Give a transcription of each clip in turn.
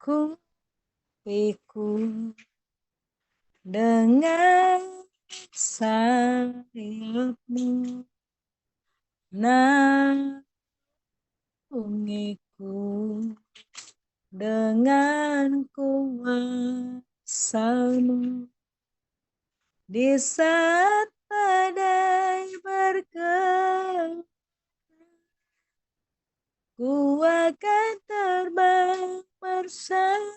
kupiku dengan sayapmu, naungiku dengan kuasa-Mu di saat badai bergerak. Ku akan terbang bersama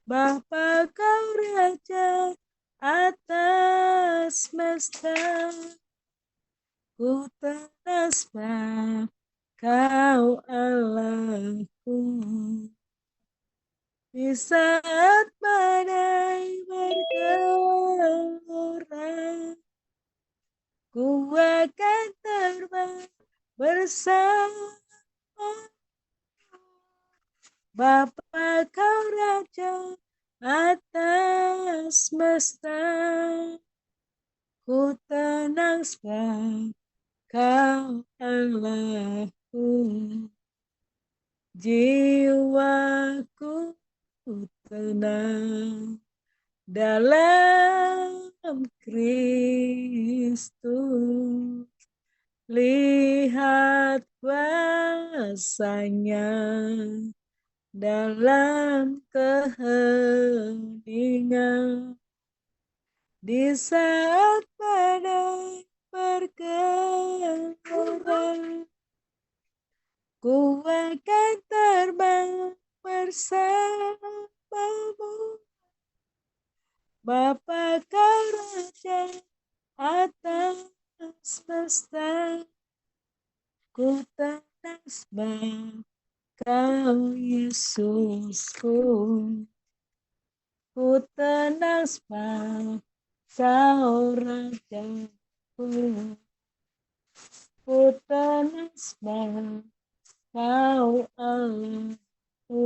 Bapa, Kau Raja atas semesta. Ku tersembah Kau Allahku. Di saat badai bergelora, ku akan terbang bersama Bapa, Kau Raja atas semesta. Ku tenang sebab Kau Allahku. Jiwaku tenang dalam Kristus. Lihat kuasa-Nya dalam keheningan. Di saat badai bergelora, ku akan terbang bersama-Mu. Bapa, Kau Raja atas semesta. Ku tenang sebab Kau Yesusku. Ku tenang sebab Kau Rajaku. Ku tenang sebab Kau Allahku.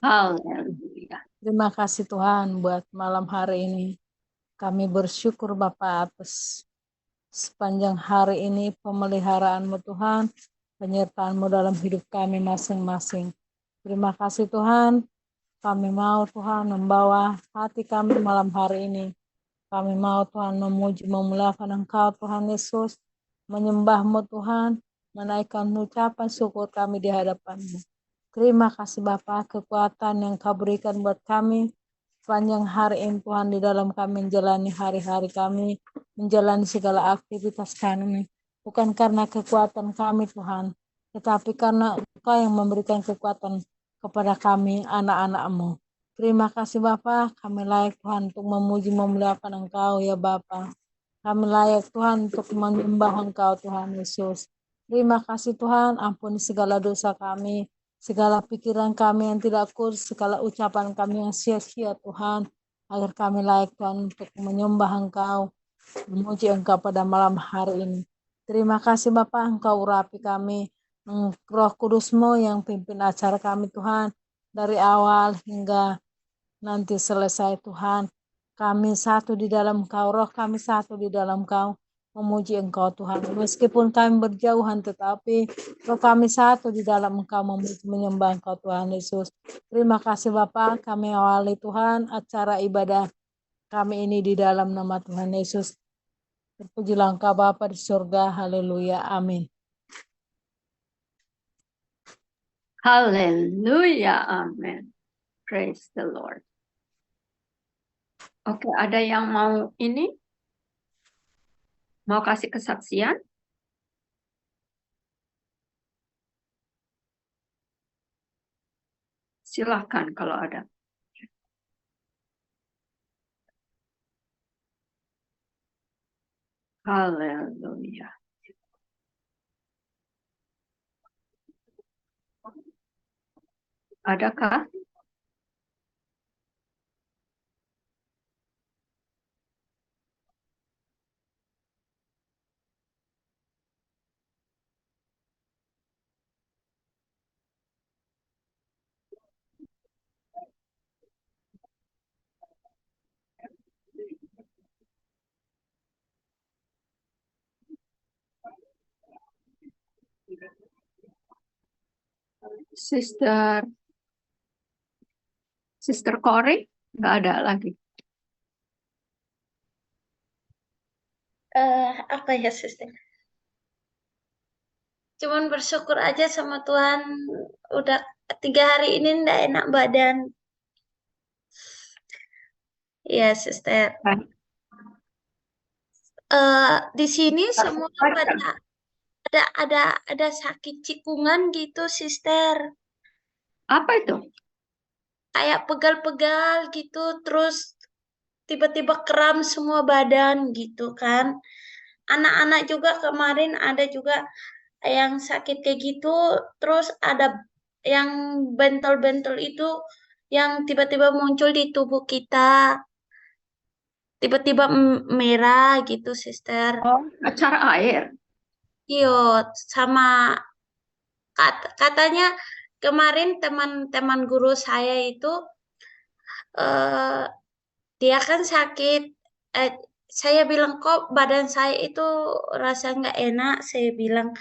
Haleluya. Terima kasih Tuhan buat malam hari ini. Kami bersyukur Bapa atas sepanjang hari ini pemeliharaan-Mu Tuhan, penyertaan-Mu dalam hidup kami masing-masing. Terima kasih Tuhan, kami mau Tuhan membawa hati kami malam hari ini. Kami mau Tuhan memuji, memuliakan Engkau Tuhan Yesus, menyembah-Mu Tuhan, menaikkan ucapan syukur kami di hadapan-Mu. Terima kasih Bapa, kekuatan yang Kau berikan buat kami sepanjang hari ini Tuhan, di dalam kami menjalani hari-hari kami, menjalani segala aktivitas kami. Bukan karena kekuatan kami Tuhan, tetapi karena Engkau yang memberikan kekuatan kepada kami, anak-anak-Mu. Terima kasih Bapa, kami layak Tuhan untuk memuji memuliakan Engkau ya Bapa. Kami layak Tuhan untuk menyembah Engkau Tuhan Yesus. Terima kasih Tuhan, ampuni segala dosa kami, segala pikiran kami yang tidak kudus, segala ucapan kami yang sia-sia Tuhan, agar kami layak Tuhan untuk menyembah Engkau, memuji Engkau pada malam hari ini. Terima kasih Bapa, Engkau urapi kami, Roh Kudus-Mu yang pimpin acara kami Tuhan, dari awal hingga nanti selesai Tuhan. Kami satu di dalam Kau, roh kami satu di dalam Kau, memuji Engkau Tuhan. Meskipun kami berjauhan, tetapi roh kami satu di dalam Engkau, memuji menyembah Engkau Tuhan Yesus. Terima kasih Bapa, kami awali Tuhan acara ibadah kami ini di dalam nama Tuhan Yesus. Terpujilah Engkau Bapa di surga, haleluya, amin. Haleluya. Amin. Praise the Lord. Oke, ada yang mau ini? Mau kasih kesaksian? Silahkan kalau ada. Haleluya. Adakah? Sister Corey nggak ada lagi. Apa ya, Sister? Cuman bersyukur aja sama Tuhan, udah 3 hari ini ndak enak badan. Iya, Sister. Di sini semua pada ada sakit cikungan gitu, Sister. Apa itu? Kayak pegal-pegal gitu, terus tiba-tiba kram semua badan gitu kan. Anak-anak juga kemarin ada juga yang sakit kayak gitu, terus ada yang bentol-bentol itu yang tiba-tiba muncul di tubuh kita, tiba-tiba merah gitu, Sister. Oh, acara air. Iya, sama katanya kemarin teman-teman guru saya itu eh, dia kan sakit. Eh, saya bilang kok badan saya itu rasa nggak enak. Saya bilang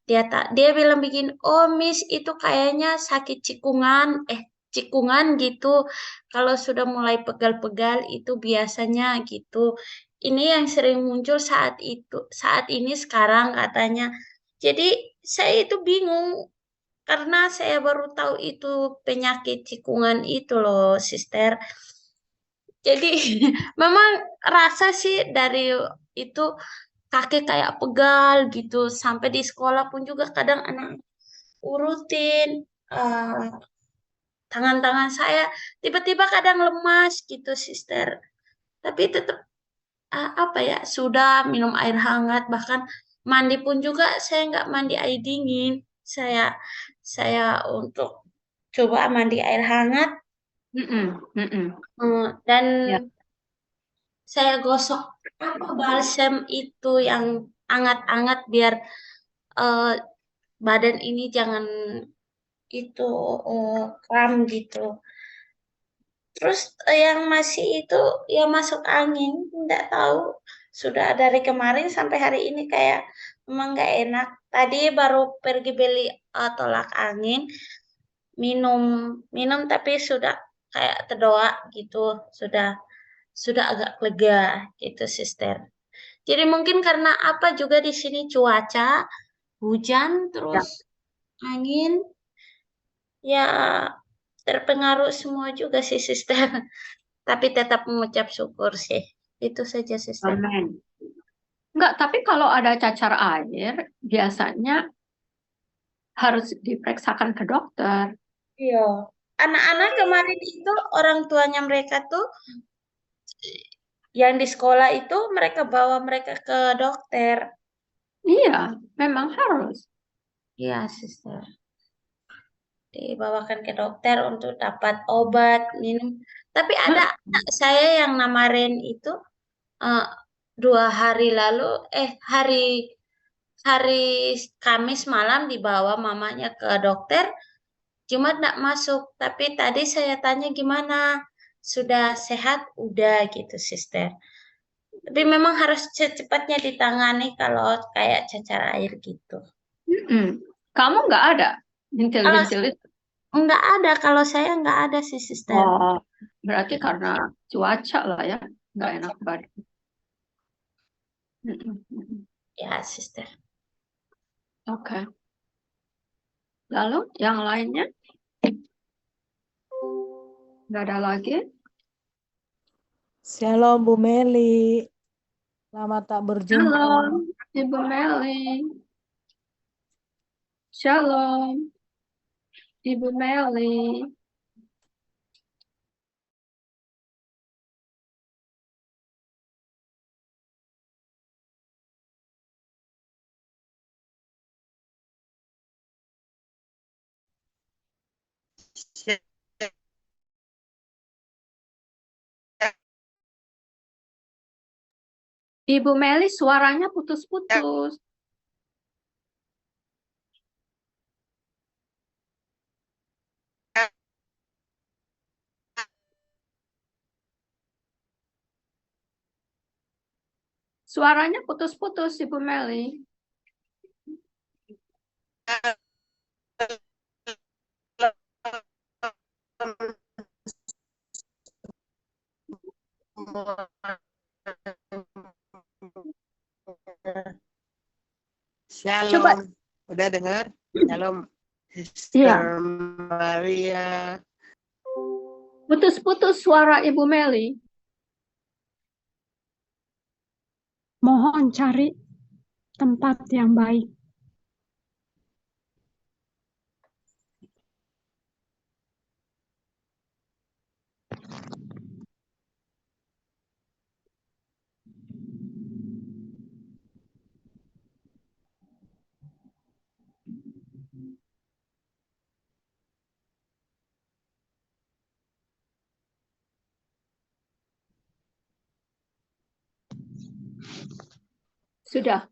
dia bilang bikin, oh Miss itu kayaknya sakit cikungan, cikungan gitu. Kalau sudah mulai pegal-pegal itu biasanya gitu. Ini yang sering muncul saat ini sekarang katanya. Jadi saya itu bingung karena saya baru tahu itu penyakit cikungan itu loh, Sister. Jadi memang rasa sih dari itu kaki kayak pegal gitu. Sampai di sekolah pun juga kadang anak urutin tangan-tangan saya tiba-tiba kadang lemas gitu, Sister. Tapi tetap apa ya, sudah minum air hangat, bahkan mandi pun juga saya nggak mandi air dingin. Saya untuk coba mandi air hangat, dan Ya. saya gosok balsem itu yang anget-anget biar eh, badan ini jangan itu kram gitu. Terus yang masih itu ya masuk angin, nggak tahu. Sudah dari kemarin sampai hari ini kayak memang nggak enak. Tadi baru pergi beli tolak angin, minum minum tapi sudah kayak terdoa gitu, sudah sudah agak lega gitu, Sister. Jadi mungkin karena apa juga di sini cuaca hujan Ya. terus angin, ya terpengaruh semua juga sih, Sister. Tapi tetap mengucap syukur sih. Itu saja, Sister. Amin. Enggak, tapi kalau ada cacar air, biasanya harus diperiksakan ke dokter. Iya. Anak-anak kemarin itu orang tuanya mereka tuh yang di sekolah itu mereka bawa mereka ke dokter. Iya, memang harus. Iya, Sister. Dibawakan ke dokter untuk dapat obat minum. Tapi ada anak saya yang namarin itu eh, 2 hari lalu, hari hari Kamis malam dibawa mamanya ke dokter, cuma tidak masuk. Tapi tadi saya tanya gimana, sudah sehat? Udah gitu, Sister. Tapi memang harus secepatnya ditangani kalau kayak cacar air gitu. Kamu nggak ada Kalau bintil-bintil itu? nggak ada, kalau saya nggak ada sih, Sister. Oh, berarti karena cuaca lah ya, nggak enak badan. Ya, Sister. Oke. Lalu yang lainnya nggak ada lagi? Shalom Bu Meli. Lama tak berjumpa. Shalom, Ibu Meli. Shalom, Ibu Meli. Ibu Meli suaranya putus-putus. Suaranya putus-putus, Ibu Meli. Coba, Shalom. Udah dengar? Shalom. iya, Sister Maria. putus-putus suara Ibu Meli. Mohon cari tempat yang baik. Sudah.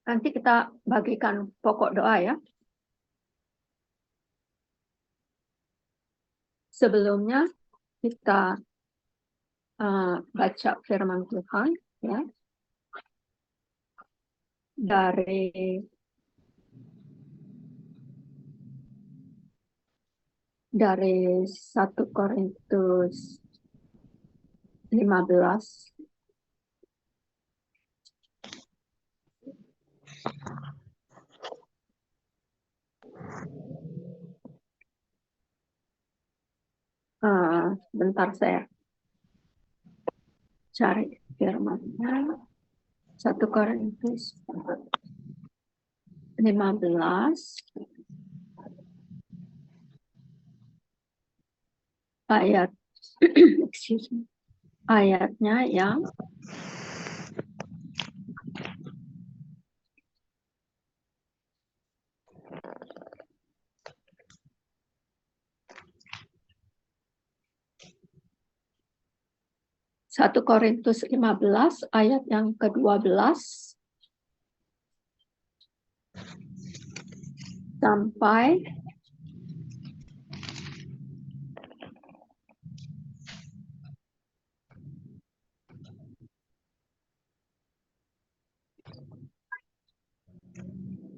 Nanti kita bagikan pokok doa ya. Sebelumnya kita baca firman Tuhan ya dari 1 Korintus 15 bentar saya cari firman-Nya. 1 Korintus 15 ayat excuse me, ayatnya yang 1 Korintus 15 ayat yang ke-12 sampai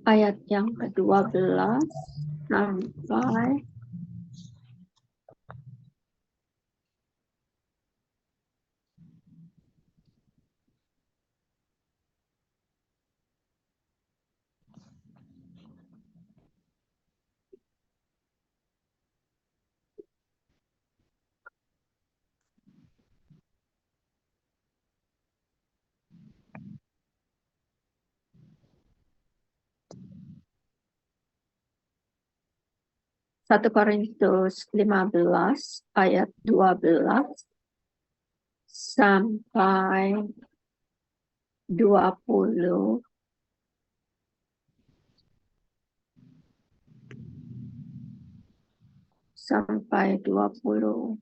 ayat yang ke-12 sampai Satu Korintus 15 ayat 12 sampai 20 sampai 20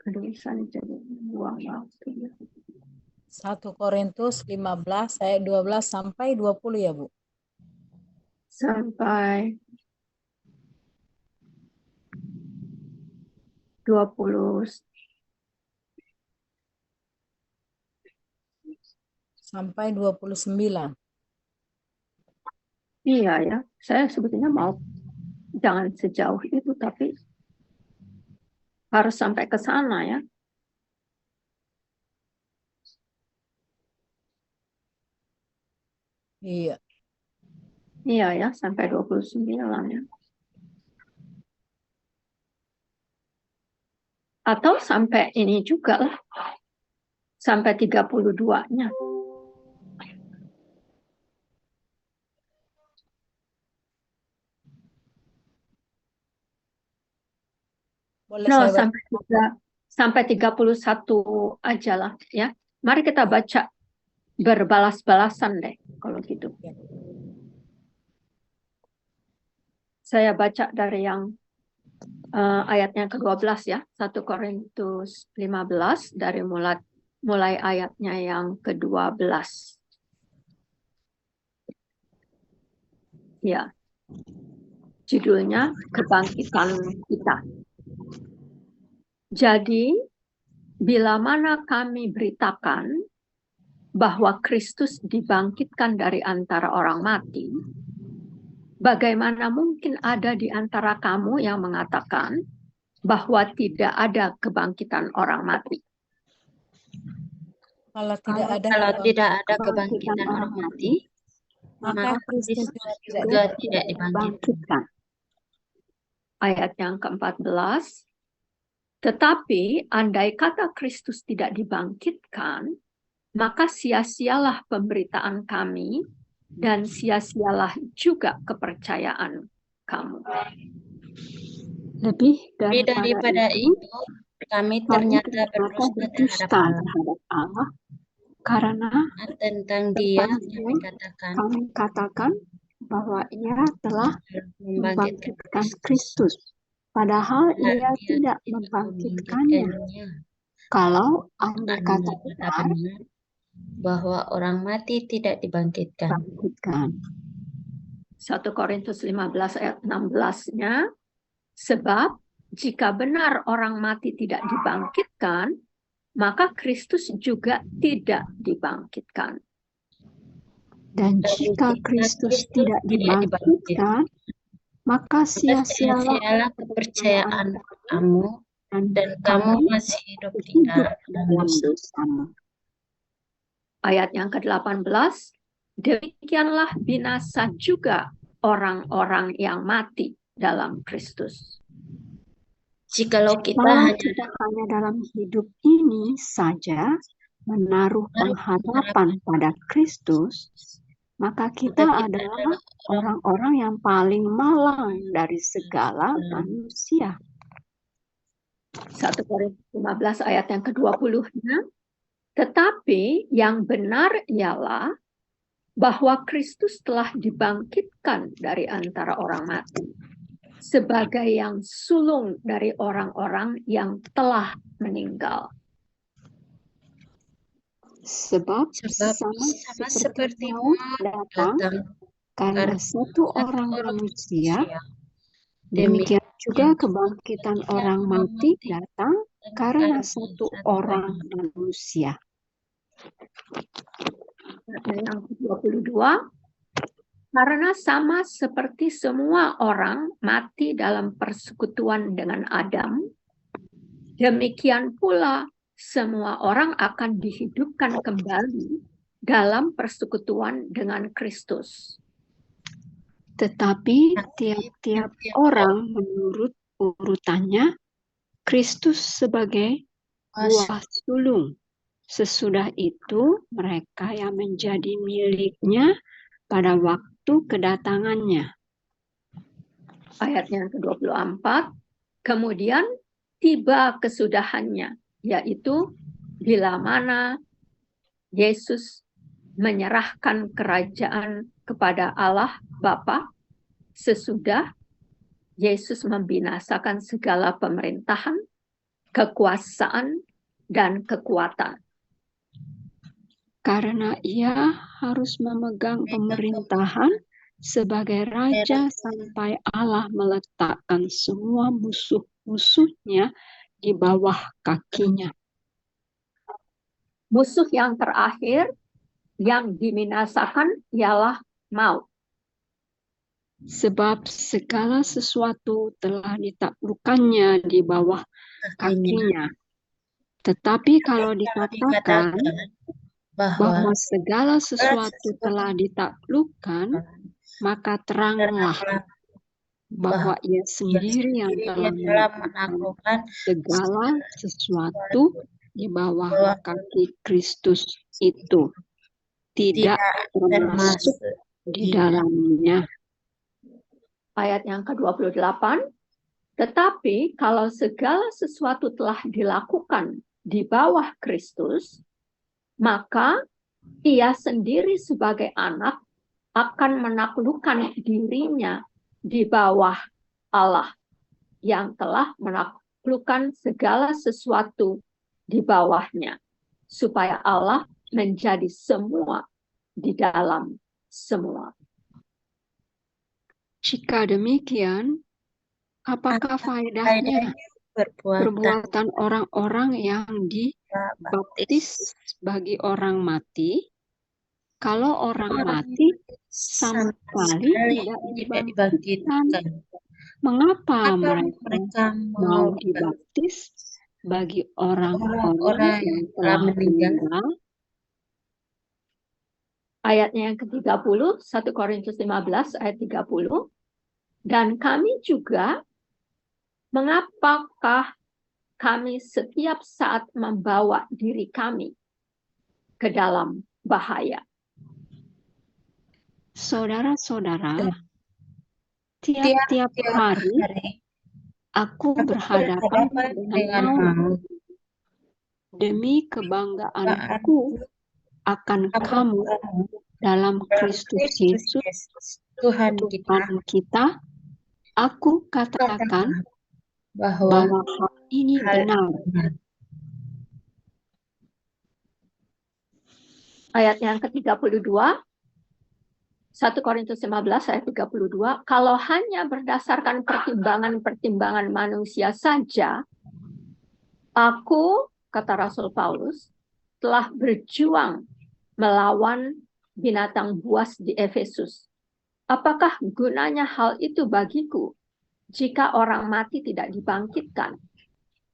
aduh saya jadi buang waktu 1 Korintus 15 ayat 12 sampai 20 ya, Bu. sampai 20 Sampai 29. iya ya, saya sebetulnya mau jangan sejauh itu tapi harus sampai ke sana ya. Iya. Iya ya, sampai 29 ya. Atau sampai ini juga lah. Sampai 32-nya. Boleh No, saya baca? sampai 31 aja lah ya. Mari kita baca berbalas-balasan deh kalau gitu. Saya baca dari yang ayatnya ke-12 ya. 1 Korintus 15 dari mulai ayatnya yang ke-12. Ya. Judulnya Kebangkitan Kita. Jadi, bila mana kami beritakan bahwa Kristus dibangkitkan dari antara orang mati, bagaimana mungkin ada di antara kamu yang mengatakan bahwa tidak ada kebangkitan orang mati. Kalau tidak ada Kalau tidak ada kebangkitan kebangkitan orang mati, maka maka Kristus Kristus juga juga tidak dibangkitkan. bangkitkan. Ayat yang ke-14. Tetapi andai kata Kristus tidak dibangkitkan, maka sia-sialah pemberitaan kami dan sia-sialah juga kepercayaan kamu. Lebih Lebih daripada itu, kami ternyata berdusta terhadap Allah, karena tentang Dia kami katakan bahwa Ia telah membangkitkan Kristus, padahal Ia tidak membangkitkannya. Kalau andai kata benar, bahwa orang mati tidak dibangkitkan. bangkitkan. 1 Korintus 15 ayat 16-nya, sebab jika benar orang mati tidak dibangkitkan, maka Kristus juga tidak dibangkitkan. Dan jika Kristus tidak dibangkitkan, maka sia-sialah kepercayaan kamu dan kamu masih hidup di dalam dosamu. Ayat yang ke-18, demikianlah binasa juga orang-orang yang mati dalam Kristus. Jikalau kita Kalau hanya kita hanya dalam hidup ini saja menaruh pengharapan pada Kristus, maka kita adalah orang-orang yang paling malang dari segala manusia. 1 Korintus 15 ayat yang ke-20-nya, tetapi yang benar ialah bahwa Kristus telah dibangkitkan dari antara orang mati sebagai yang sulung dari orang-orang yang telah meninggal. Sebab sama seperti maut datang karena satu orang manusia, demikian juga kebangkitan orang mati datang karena satu orang manusia. Yang ke-22, karena sama seperti semua orang mati dalam persekutuan dengan Adam, demikian pula semua orang akan dihidupkan kembali dalam persekutuan dengan Kristus. Tetapi tiap-tiap orang menurut urutannya, Kristus sebagai buah sulung. Sesudah itu mereka yang menjadi miliknya pada waktu kedatangannya. Ayat yang ke-24, kemudian tiba kesudahannya, yaitu bila mana Yesus menyerahkan kerajaan kepada Allah Bapa, sesudah Yesus membinasakan segala pemerintahan, kekuasaan, dan kekuatan. Karena Ia harus memegang pemerintahan sebagai raja sampai Allah meletakkan semua musuh-musuhnya di bawah kakinya. Musuh yang terakhir yang dibinasakan ialah maut. Sebab segala sesuatu telah ditaklukkannya di bawah kakinya. Tetapi kalau dikatakan bahwa segala sesuatu telah ditaklukkan, maka teranglah bahwa Ia sendiri yang telah menaklukkan segala sesuatu di bawah kaki Kristus itu, tidak termasuk di dalamnya. Ayat yang ke-28, tetapi kalau segala sesuatu telah dilakukan di bawah Kristus, maka Ia sendiri sebagai anak akan menaklukkan dirinya di bawah Allah yang telah menaklukkan segala sesuatu di bawahnya, supaya Allah menjadi semua di dalam semua. Jika demikian, apakah faedahnya perbuatan orang-orang yang dibaptis bagi orang mati, kalau orang mati sama sekali tidak dibangkitkan? Mengapa Apa mereka mereka mau mau dibaptis bagi orang-orang orang-orang yang yang telah telah meninggal? meninggal? Ayatnya yang ke-30, 1 Korintus 15 ayat 30. Dan kami juga, mengapakah kami setiap saat membawa diri kami ke dalam bahaya? Saudara-saudara, Tiap-tiap tiap-tiap hari hari aku aku berhadapan berhadapan dengan dengan maut. maut. Demi kebanggaanku Aku akan kamu dalam Kristus Yesus, Tuhan kita Tuhan kita, aku katakan bahwa bahwa hal ini hal benar. benar. Ayat yang ke-32, 1 Korintus 15 ayat 32, kalau hanya berdasarkan pertimbangan-pertimbangan manusia saja, aku, kata Rasul Paulus, telah berjuang melawan binatang buas di Efesus. Apakah gunanya hal itu bagiku jika orang mati tidak dibangkitkan?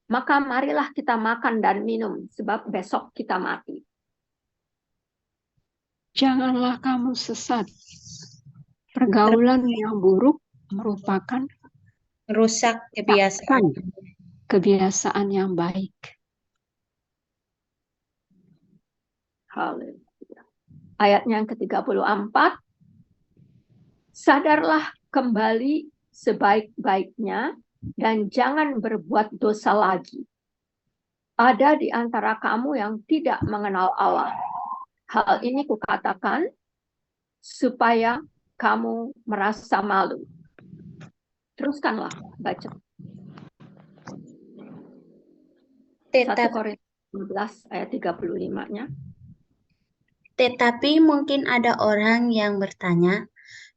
Maka marilah kita makan dan minum, sebab besok kita mati. Janganlah kamu sesat. Pergaulan yang buruk merupakan Merusak kebiasaan yang baik. Haleluya. Ayatnya yang ke-34, sadarlah kembali sebaik-baiknya dan jangan berbuat dosa lagi. Ada di antara kamu yang tidak mengenal Allah. Hal ini kukatakan supaya kamu merasa malu. Teruskanlah baca. 1 Korintus 15 ayat 35-nya. Tetapi mungkin ada orang yang bertanya,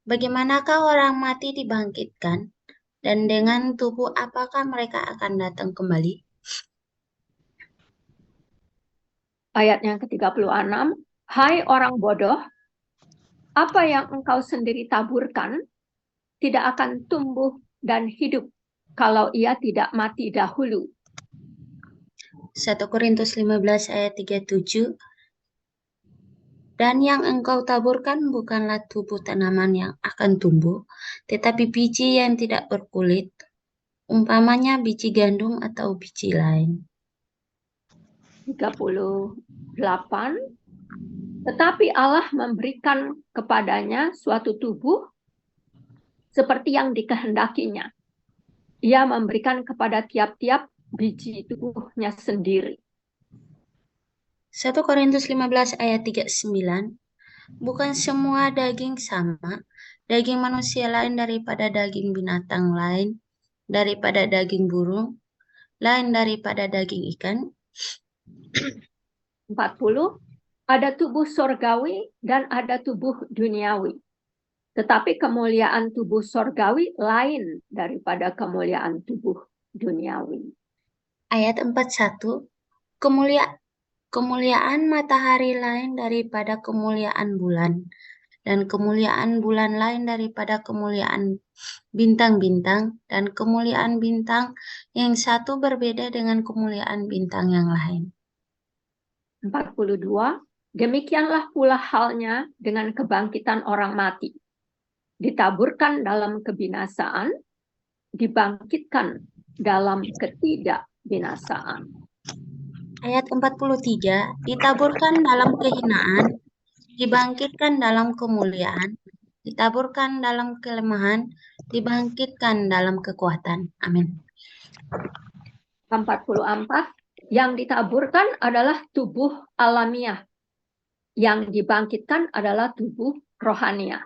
bagaimanakah orang mati dibangkitkan? Dan dengan tubuh apakah mereka akan datang kembali? Ayat yang ke-36, hai orang bodoh, apa yang engkau sendiri taburkan tidak akan tumbuh dan hidup kalau ia tidak mati dahulu. 1 Korintus 15 ayat 37. Dan yang engkau taburkan bukanlah tubuh tanaman yang akan tumbuh, tetapi biji yang tidak berkulit, umpamanya biji gandum atau biji lain. 38. Tetapi Allah memberikan kepadanya suatu tubuh seperti yang dikehendakinya. Ia memberikan kepada tiap-tiap biji tubuhnya sendiri. 1 Korintus 15 ayat 39. Bukan semua daging sama, daging manusia lain daripada daging binatang lain, daripada daging burung, lain daripada daging ikan. 40. Ada tubuh sorgawi dan ada tubuh duniawi. Tetapi kemuliaan tubuh sorgawi lain daripada kemuliaan tubuh duniawi. Ayat 41. Kemuliaan matahari lain daripada kemuliaan bulan, dan kemuliaan bulan lain daripada kemuliaan bintang-bintang, dan kemuliaan bintang yang satu berbeda dengan kemuliaan bintang yang lain. 42. Demikianlah pula halnya dengan kebangkitan orang mati. Ditaburkan dalam kebinasaan, dibangkitkan dalam ketidakbinasaan. Ayat 43. Ditaburkan dalam kehinaan, dibangkitkan dalam kemuliaan, ditaburkan dalam kelemahan, dibangkitkan dalam kekuatan. Amin. 44. Yang ditaburkan adalah tubuh alamiah. Yang dibangkitkan adalah tubuh rohaniah.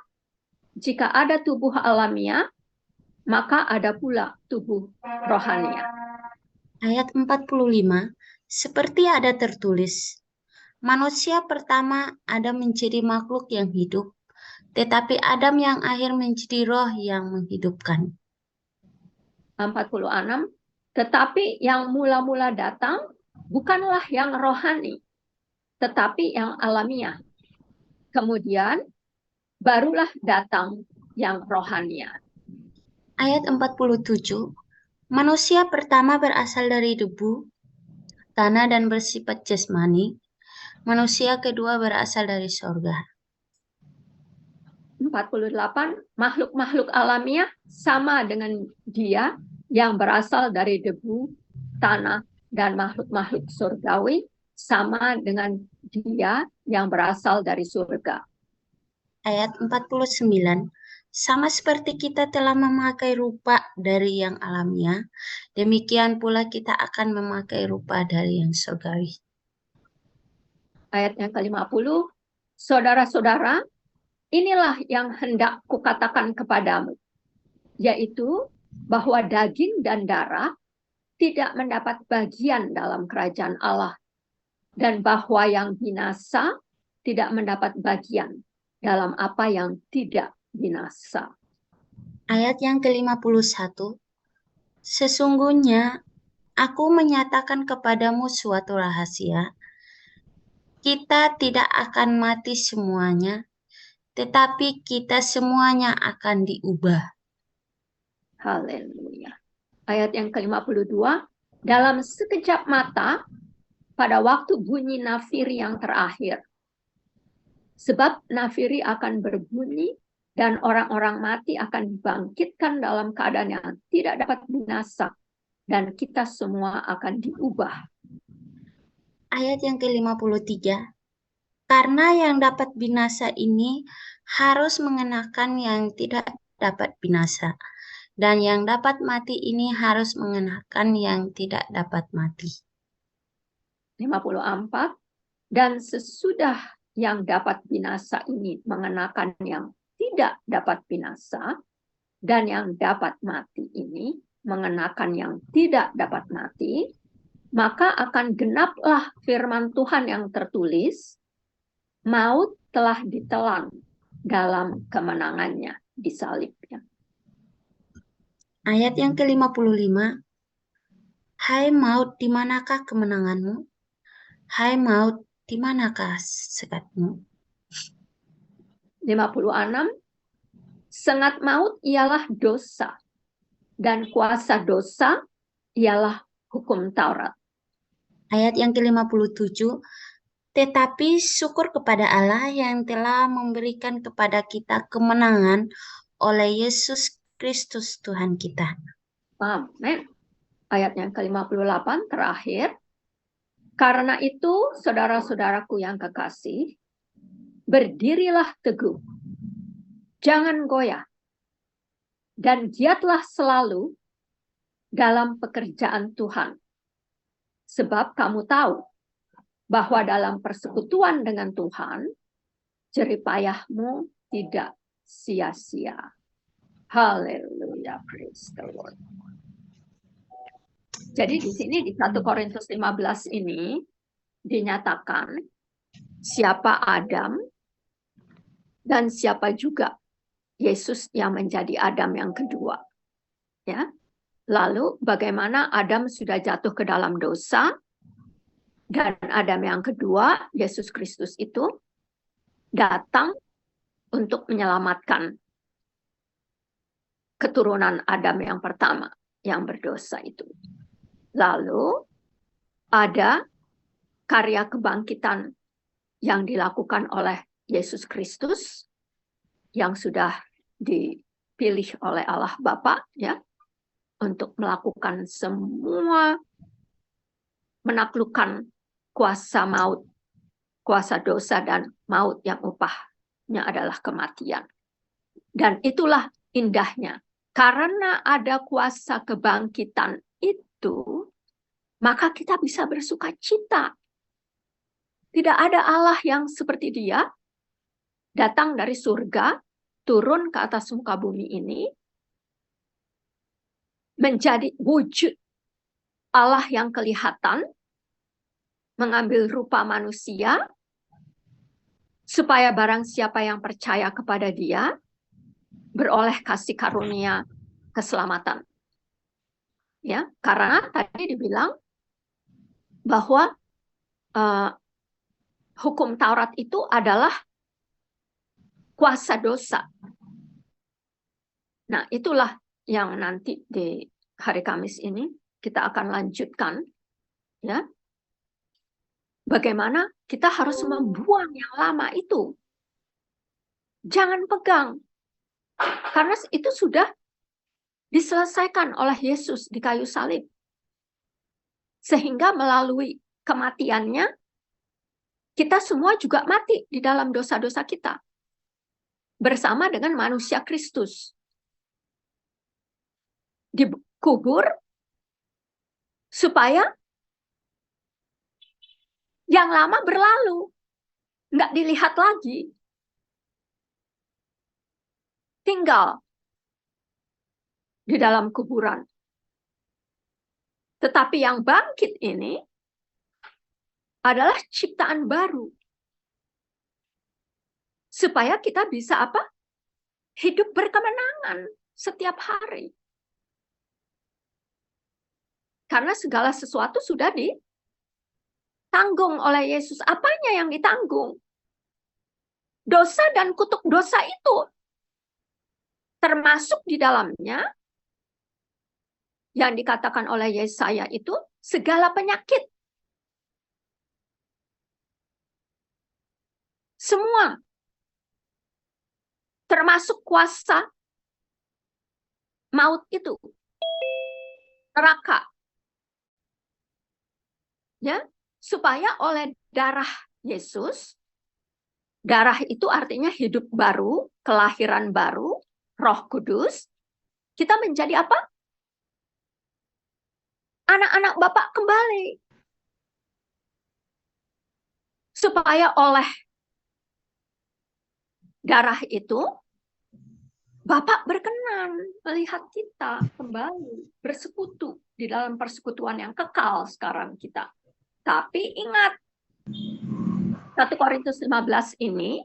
Jika ada tubuh alamiah, maka ada pula tubuh rohaniah. Ayat 45. Seperti ada tertulis, manusia pertama Adam menjadi makhluk yang hidup, tetapi Adam yang akhir menjadi roh yang menghidupkan. 46. Tetapi yang mula-mula datang bukanlah yang rohani, tetapi yang alamiah. Kemudian barulah datang yang rohaniah. Ayat 47. Manusia pertama berasal dari debu, tanah dan bersifat jasmani. Manusia kedua berasal dari sorga. 48. Makhluk-makhluk alamiah sama dengan dia yang berasal dari debu, tanah, dan makhluk-makhluk surgawi sama dengan dia yang berasal dari surga. Ayat 49. Sama seperti kita telah memakai rupa dari yang alamiah, demikian pula kita akan memakai rupa dari yang surgawi. Ayat yang ke-50. Saudara-saudara, inilah yang hendak kukatakan kepadamu, yaitu bahwa daging dan darah tidak mendapat bagian dalam kerajaan Allah, dan bahwa yang binasa tidak mendapat bagian dalam apa yang tidak binasa. Ayat yang ke-51. Sesungguhnya aku menyatakan kepadamu suatu rahasia. Kita tidak akan mati semuanya, tetapi kita semuanya akan diubah. Haleluya. Ayat yang ke-52. Dalam sekejap mata, pada waktu bunyi nafiri yang terakhir. Sebab nafiri akan berbunyi dan orang-orang mati akan dibangkitkan dalam keadaan yang tidak dapat binasa, dan kita semua akan diubah. Ayat yang ke-53. Karena yang dapat binasa ini harus mengenakan yang tidak dapat binasa, dan yang dapat mati ini harus mengenakan yang tidak dapat mati. 54. Dan sesudah yang dapat binasa ini mengenakan yang tidak dapat binasa, dan yang dapat mati ini mengenakan yang tidak dapat mati, maka akan genaplah firman Tuhan yang tertulis, maut telah ditelan dalam kemenangannya di salibnya. Ayat yang ke-55. Hai maut, di manakah kemenanganmu? Hai maut, di manakah sekatmu? 56. Sengat maut ialah dosa, dan kuasa dosa ialah hukum Taurat. Ayat yang ke-57. Tetapi syukur kepada Allah yang telah memberikan kepada kita kemenangan oleh Yesus Kristus Tuhan kita. Amin. Ayat yang ke-58 terakhir. Karena itu, saudara-saudaraku yang kekasih, berdirilah teguh, jangan goyah, dan giatlah selalu dalam pekerjaan Tuhan. Sebab kamu tahu bahwa dalam persekutuan dengan Tuhan, jeripayahmu tidak sia-sia. Haleluya, praise the Lord. Jadi di sini di 1 Korintus 15 ini dinyatakan siapa Adam dan siapa juga Yesus yang menjadi Adam yang kedua. Ya. Lalu bagaimana Adam sudah jatuh ke dalam dosa, dan Adam yang kedua, Yesus Kristus itu datang untuk menyelamatkan keturunan Adam yang pertama yang berdosa itu. Lalu ada karya kebangkitan yang dilakukan oleh Yesus Kristus yang sudah dipilih oleh Allah Bapa, ya, untuk melakukan semua, menaklukkan kuasa maut, kuasa dosa dan maut yang upahnya adalah kematian. Dan itulah indahnya. Karena ada kuasa kebangkitan itu, maka kita bisa bersuka cita. Tidak ada Allah yang seperti Dia, datang dari surga, turun ke atas muka bumi ini, menjadi wujud Allah yang kelihatan, mengambil rupa manusia, supaya barang siapa yang percaya kepada Dia, beroleh kasih karunia keselamatan. Ya, karena tadi dibilang bahwa hukum Taurat itu adalah kuasa dosa. Nah, itulah yang nanti di hari Kamis ini kita akan lanjutkan, ya. Bagaimana kita harus membuang yang lama itu. Jangan pegang. Karena itu sudah diselesaikan oleh Yesus di kayu salib. Sehingga melalui kematiannya, kita semua juga mati di dalam dosa-dosa kita. Bersama dengan manusia Kristus. Dikubur supaya yang lama berlalu. Nggak dilihat lagi. Tinggal di dalam kuburan. Tetapi yang bangkit ini adalah ciptaan baru. Supaya kita bisa apa? Hidup berkemenangan setiap hari. Karena segala sesuatu sudah ditanggung oleh Yesus. Apanya yang ditanggung? Dosa dan kutuk dosa itu. Termasuk di dalamnya yang dikatakan oleh Yesaya itu segala penyakit. Semua. Termasuk kuasa maut itu. Neraka. Ya, supaya oleh darah Yesus, darah itu artinya hidup baru, kelahiran baru, Roh Kudus, kita menjadi apa? Anak-anak Bapa kembali. Supaya oleh darah itu, Bapa berkenan melihat kita kembali bersekutu di dalam persekutuan yang kekal sekarang kita. Tapi ingat, 1 Korintus 15 ini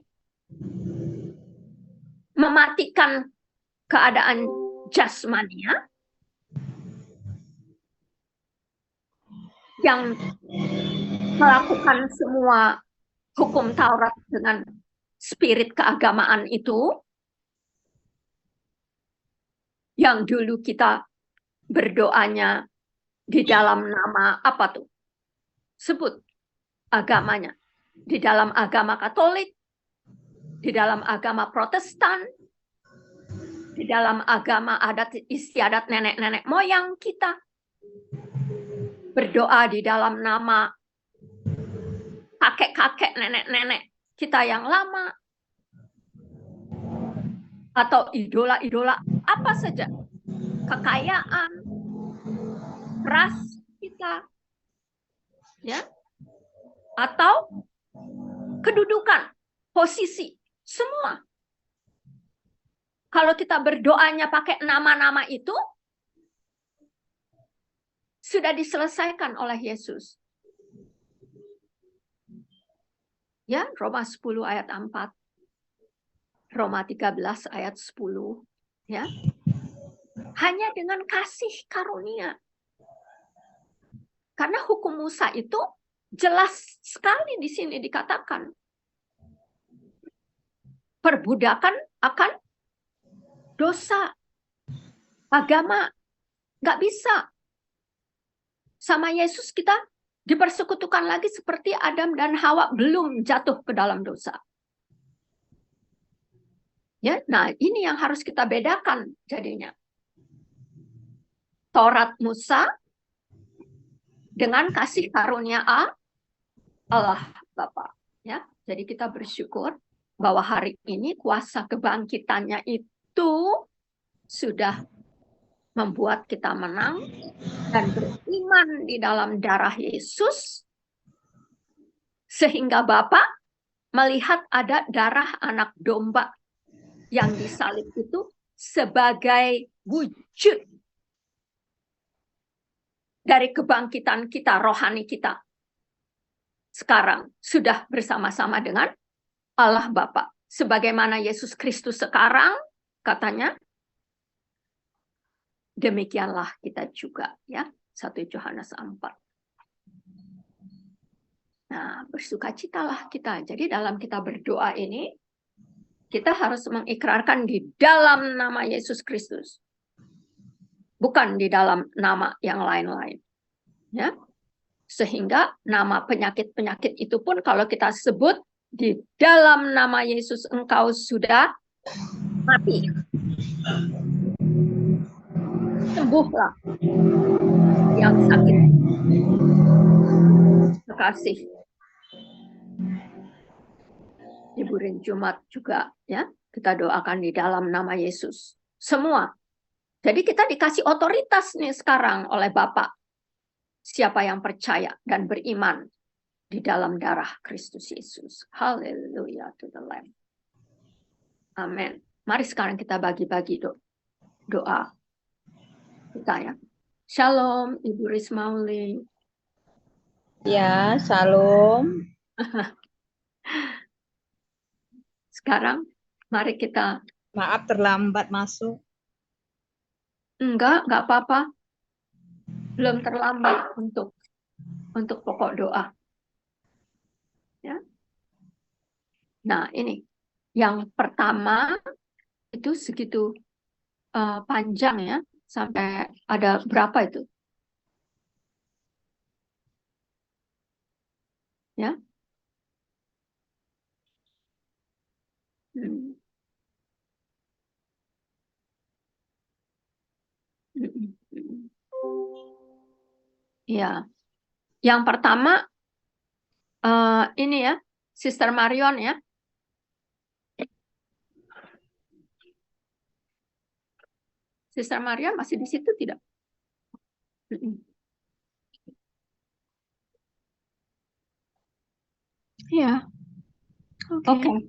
mematikan keadaan jasmania yang melakukan semua hukum Taurat dengan spirit keagamaan itu, yang dulu kita berdoanya di dalam nama apa tuh? Sebut agamanya. Di dalam agama Katolik, di dalam agama Protestan, di dalam agama adat istiadat nenek-nenek moyang kita. Berdoa di dalam nama kakek-kakek nenek-nenek kita yang lama. Atau idola-idola apa saja. Kekayaan, ras kita. Ya, atau kedudukan, posisi, semua. Kalau kita berdoanya pakai nama-nama itu, sudah diselesaikan oleh Yesus. Ya, Roma 10 ayat 4. Roma 13 ayat 10. Ya. Hanya dengan kasih karunia. Karena hukum Musa itu jelas sekali di sini dikatakan. Perbudakan akan dosa. Agama. Nggak bisa. Sama Yesus kita dipersekutukan lagi seperti Adam dan Hawa belum jatuh ke dalam dosa. Ya, nah ini yang harus kita bedakan jadinya. Taurat Musa dengan kasih karunia Allah Bapa. Ya, jadi kita bersyukur bahwa hari ini kuasa kebangkitannya itu sudah membuat kita menang dan beriman di dalam darah Yesus, sehingga Bapa melihat ada darah anak domba yang disalib itu sebagai wujud dari kebangkitan kita, rohani kita. Sekarang sudah bersama-sama dengan Allah Bapa. Sebagaimana Yesus Kristus sekarang, katanya, demikianlah kita juga. Ya, 1 Yohanes 4. Nah, bersukacitalah kita. Jadi dalam kita berdoa ini, kita harus mengikrarkan di dalam nama Yesus Kristus. bukan di dalam nama yang lain-lain. Ya. Sehingga nama penyakit-penyakit itu pun kalau kita sebut di dalam nama Yesus engkau sudah mati. Sembuhlah yang sakit. Terima kasih. Ibu Rin Jumat juga ya, kita doakan di dalam nama Yesus. Semua. Jadi kita dikasih otoritas nih sekarang oleh Bapak. Siapa yang percaya dan beriman di dalam darah Kristus Yesus. Haleluya to the Lamb. Amin. Mari sekarang kita bagi-bagi doa kita ya. Shalom, Ibu Rismauli. Ya, shalom. Sekarang mari kita. Maaf terlambat masuk. Enggak apa-apa. Belum terlambat untuk pokok doa. Ya. Nah, ini yang pertama itu segitu panjang ya, sampai ada berapa itu? Ya. Ya. Yang pertama ini ya, Sister Marion ya. Sister Marion masih di situ tidak? Ya. Oke.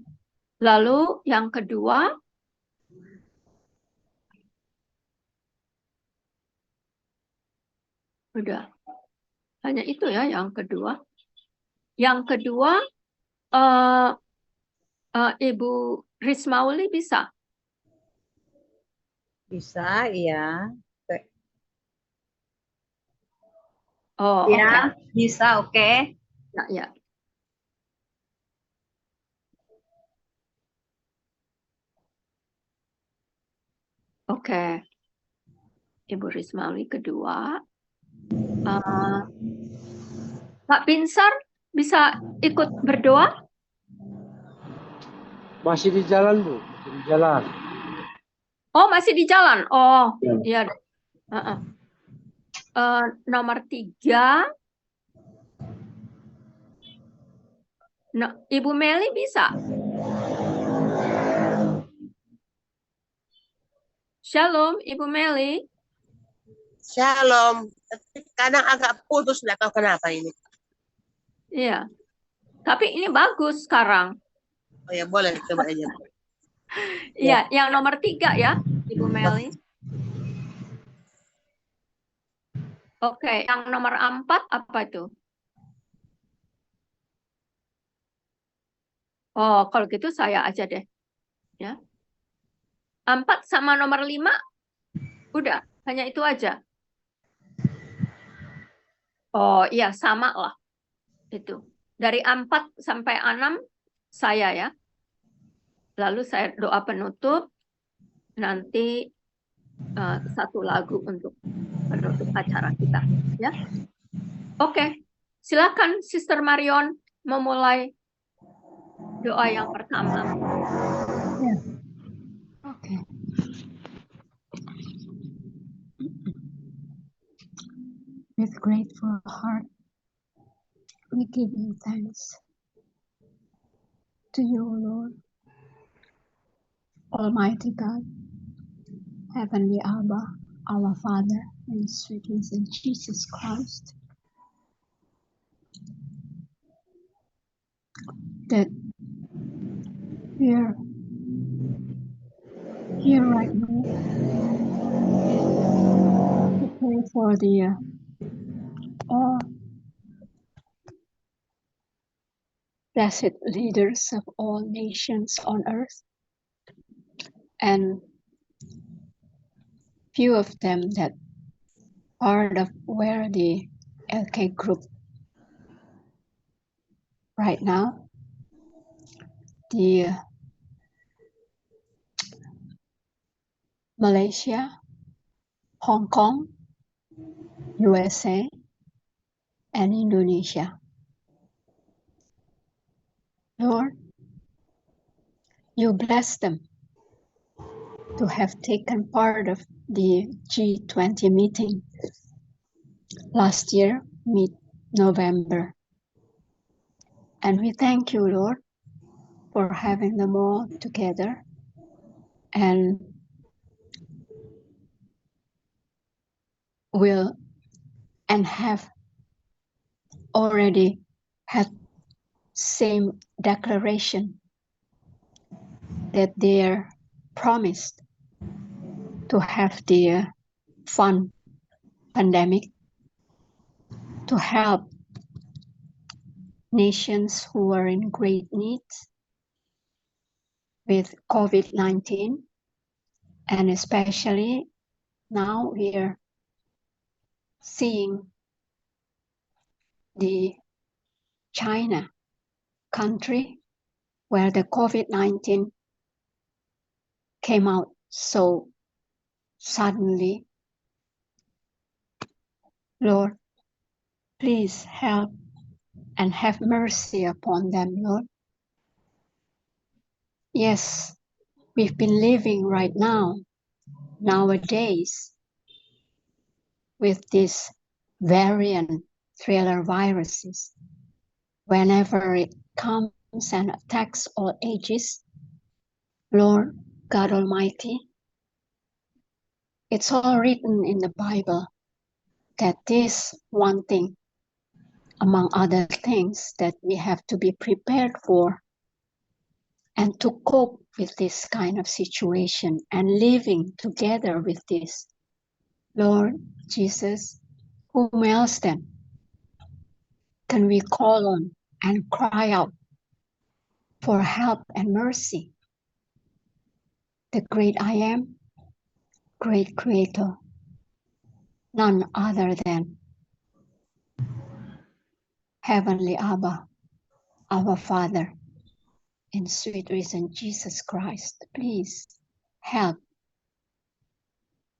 Lalu yang kedua, udah. Hanya itu ya yang kedua. Yang kedua, Ibu Rismauli bisa? Bisa, iya. Oh, Ya, oke. bisa, oke. Ya, ya. Oke. Ibu Rismauli kedua. Pak Binsar bisa ikut berdoa? Masih di jalan, Bu. Masih di jalan. Oh, masih di jalan. Oh, iya. Nomor 3. Ibu Meli bisa? Shalom, Ibu Meli. Shalom. Kadang agak putus, nggak tahu kenapa ini. Iya. Tapi ini bagus sekarang. Oh ya, boleh coba aja. Iya, yang nomor 3 ya, Ibu Meli. Oke, yang nomor 4 apa itu? Oh, kalau gitu saya aja deh. Ya. 4 sama nomor 5, udah, hanya itu aja. Oh iya, sama lah. Itu. Dari 4 sampai 6, saya ya. Lalu saya doa penutup, nanti satu lagu untuk penutup acara kita. Ya. Oke, silakan Sister Marion memulai doa yang pertama. Oke. With grateful heart, we give you thanks to you, Lord, Almighty God, Heavenly Abba, our Father, and sweet in Jesus Christ, that we're here right now to pray for the all blessed leaders of all nations on earth, and few of them that are where the LK group right now, the Malaysia, Hong Kong, USA, and Indonesia. Lord, you bless them to have taken part of the G20 meeting last year, mid-November. And we thank you, Lord, for having them all together and have already had same declaration that they're promised to have the fund pandemic to help nations who are in great need with COVID-19. And especially now we are seeing the China country where the COVID-19 came out so suddenly. Lord, please help and have mercy upon them, Lord. Yes, we've been living right now, nowadays, with these variant thriller viruses. Whenever it comes and attacks all ages, Lord God Almighty, it's all written in the Bible that this one thing, among other things, that we have to be prepared for and to cope with this kind of situation and living together with this. Lord Jesus, whom else then can we call on and cry out for help and mercy? The great I am, great Creator, none other than Heavenly Abba, our Father, in sweet risen Jesus Christ. Please help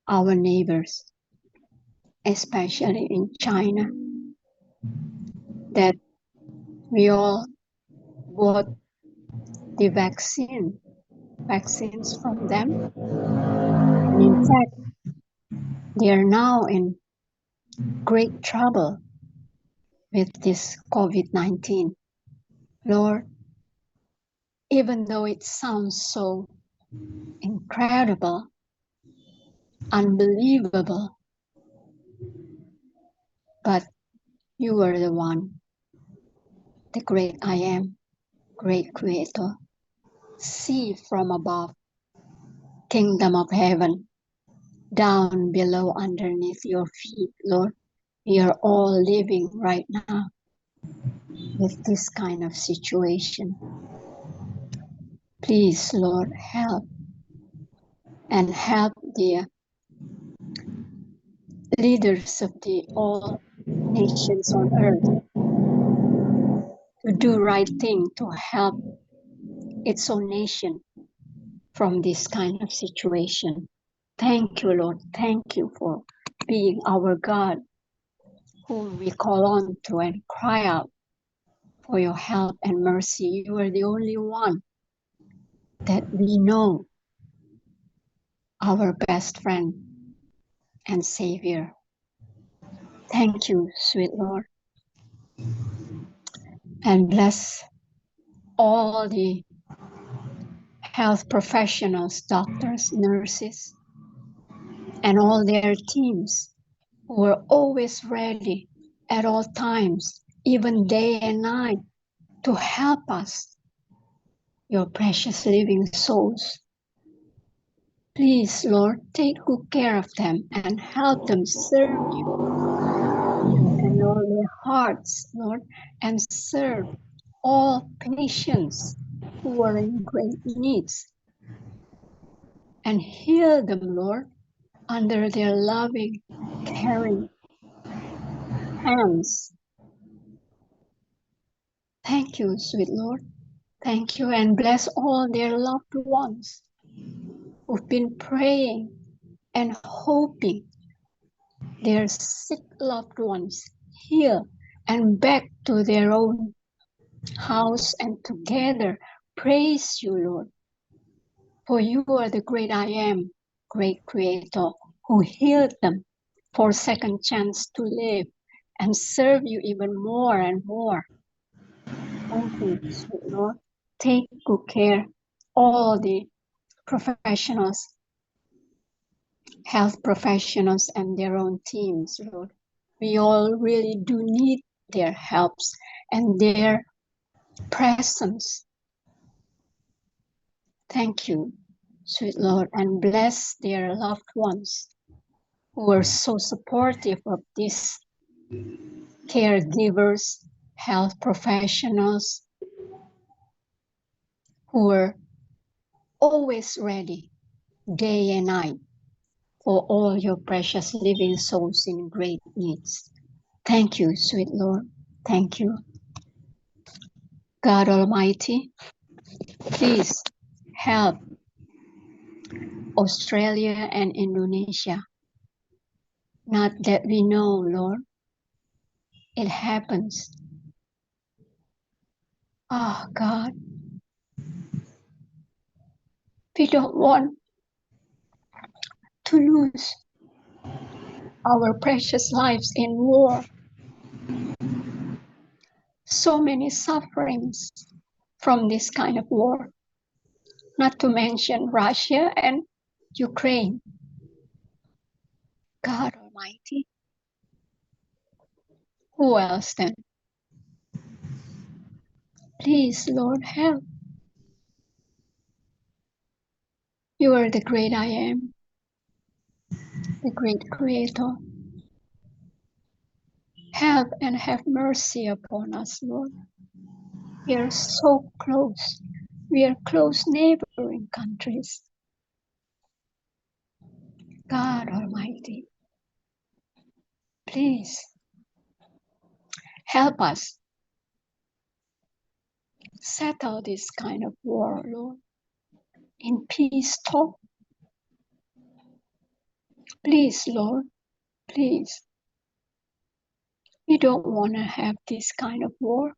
our neighbors, especially in China, that we all bought the vaccines from them. And in fact, they are now in great trouble with this COVID-19. Lord, even though it sounds so incredible, unbelievable, but you are the one, the great I am, great Creator. See from above, kingdom of heaven, down below underneath your feet, Lord. We are all living right now with this kind of situation. Please, Lord, help and help the leaders of the all nations on earth to do right thing to help its own nation from this kind of situation. Thank you, Lord. Thank you for being our God, whom we call on to and cry out for your help and mercy. You are the only one that we know, our best friend and Savior. Thank you, sweet Lord. And bless all the health professionals, doctors, nurses, and all their teams who are always ready at all times, even day and night, to help us, your precious living souls. Please, Lord, take good care of them and help them serve you and all their hearts, Lord, and serve all patients who are in great needs. And heal them, Lord, under their loving, caring hands. Thank you, sweet Lord. Thank you, and bless all their loved ones who've been praying and hoping their sick loved ones heal and back to their own house and together praise you, Lord. For you are the great I am, great Creator, who healed them for a second chance to live and serve you even more and more. Thank you, sweet Lord. Take good care all the professionals, health professionals and their own teams, Lord. We all really do need their helps and their presence. Thank you, sweet Lord, and bless their loved ones who are so supportive of these caregivers, health professionals, who are always ready, day and night, for all your precious living souls in great needs. Thank you, sweet Lord. Thank you. God Almighty, please help Australia and Indonesia. Not that we know, Lord. It happens. Oh, God. We don't want to lose our precious lives in war. So many sufferings from this kind of war. Not to mention Russia and Ukraine. God Almighty. Who else then? Please, Lord, help. You are the great I am, the great Creator. Help and have mercy upon us, Lord. We are so close. We are close neighboring countries. God Almighty, please help us settle this kind of war, Lord, in peace talk. Please, Lord, please. We don't want to have this kind of war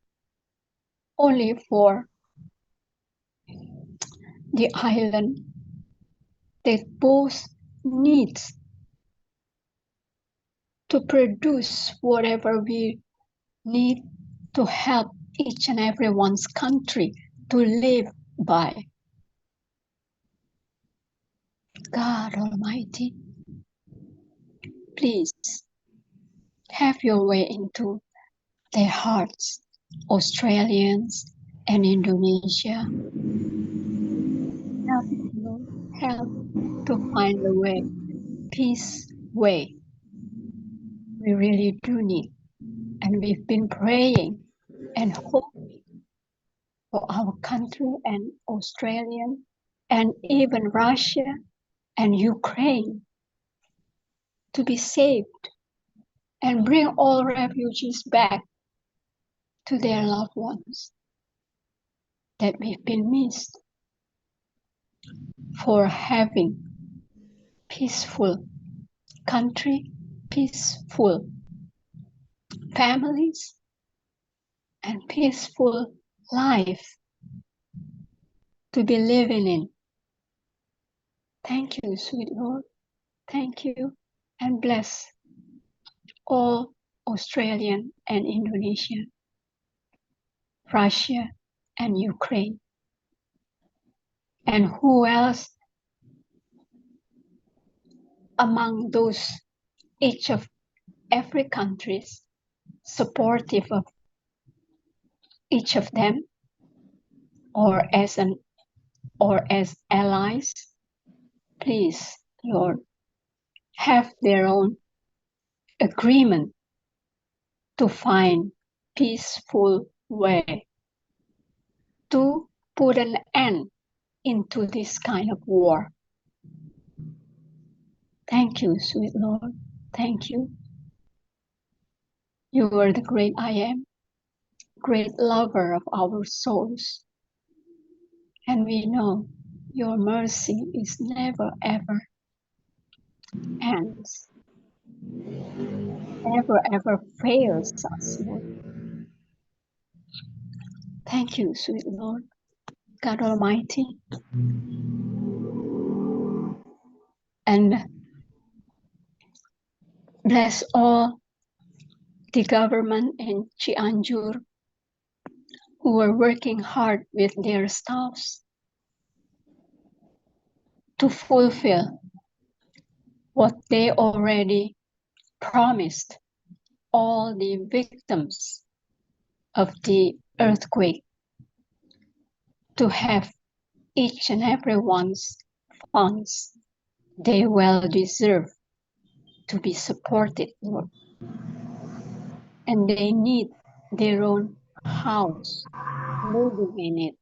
only for the island that both needs to produce whatever we need to help each and everyone's country to live by. God Almighty, please have your way into their hearts, Australians and Indonesia. Help, Lord, help to find a way, peace way. We really do need, and we've been praying and hoping for our country and Australia and even Russia and Ukraine to be saved and bring all refugees back to their loved ones that we've been missed, for having peaceful country, peaceful families, and peaceful life to be living in. Thank you, sweet Lord. Thank you, and bless all Australian and Indonesian, Russia and Ukraine. And who else among those, each of every countries supportive of each of them, or as allies, please, Lord, have their own agreement to find peaceful way to put an end into this kind of war. Thank you, sweet Lord. Thank you. You are the great I am, great lover of our souls. And we know your mercy is never ever ends. ever fails us, Lord. Thank you, sweet Lord, God Almighty. And bless all the government in Cianjur who are working hard with their staffs to fulfill what they already promised all the victims of the earthquake, to have each and everyone's funds they well deserve to be supported, Lord. And they need their own house, living in it,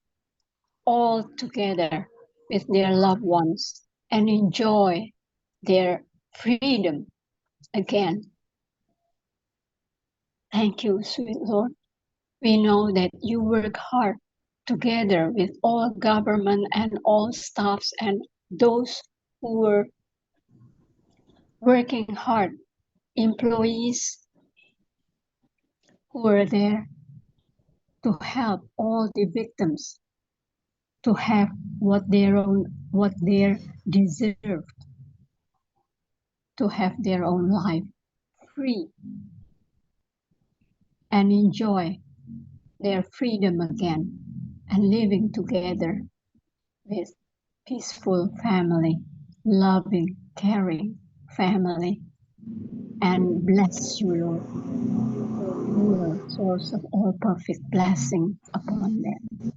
all together with their loved ones, and enjoy their freedom again. Thank you, sweet Lord. We know that you work hard together with all government and all staffs and those who were working hard, employees who were there to help all the victims to have what they deserve, to have their own life free and enjoy their freedom again and living together with peaceful family, loving, caring family. And bless you, Lord, for you are source of all perfect blessing upon them.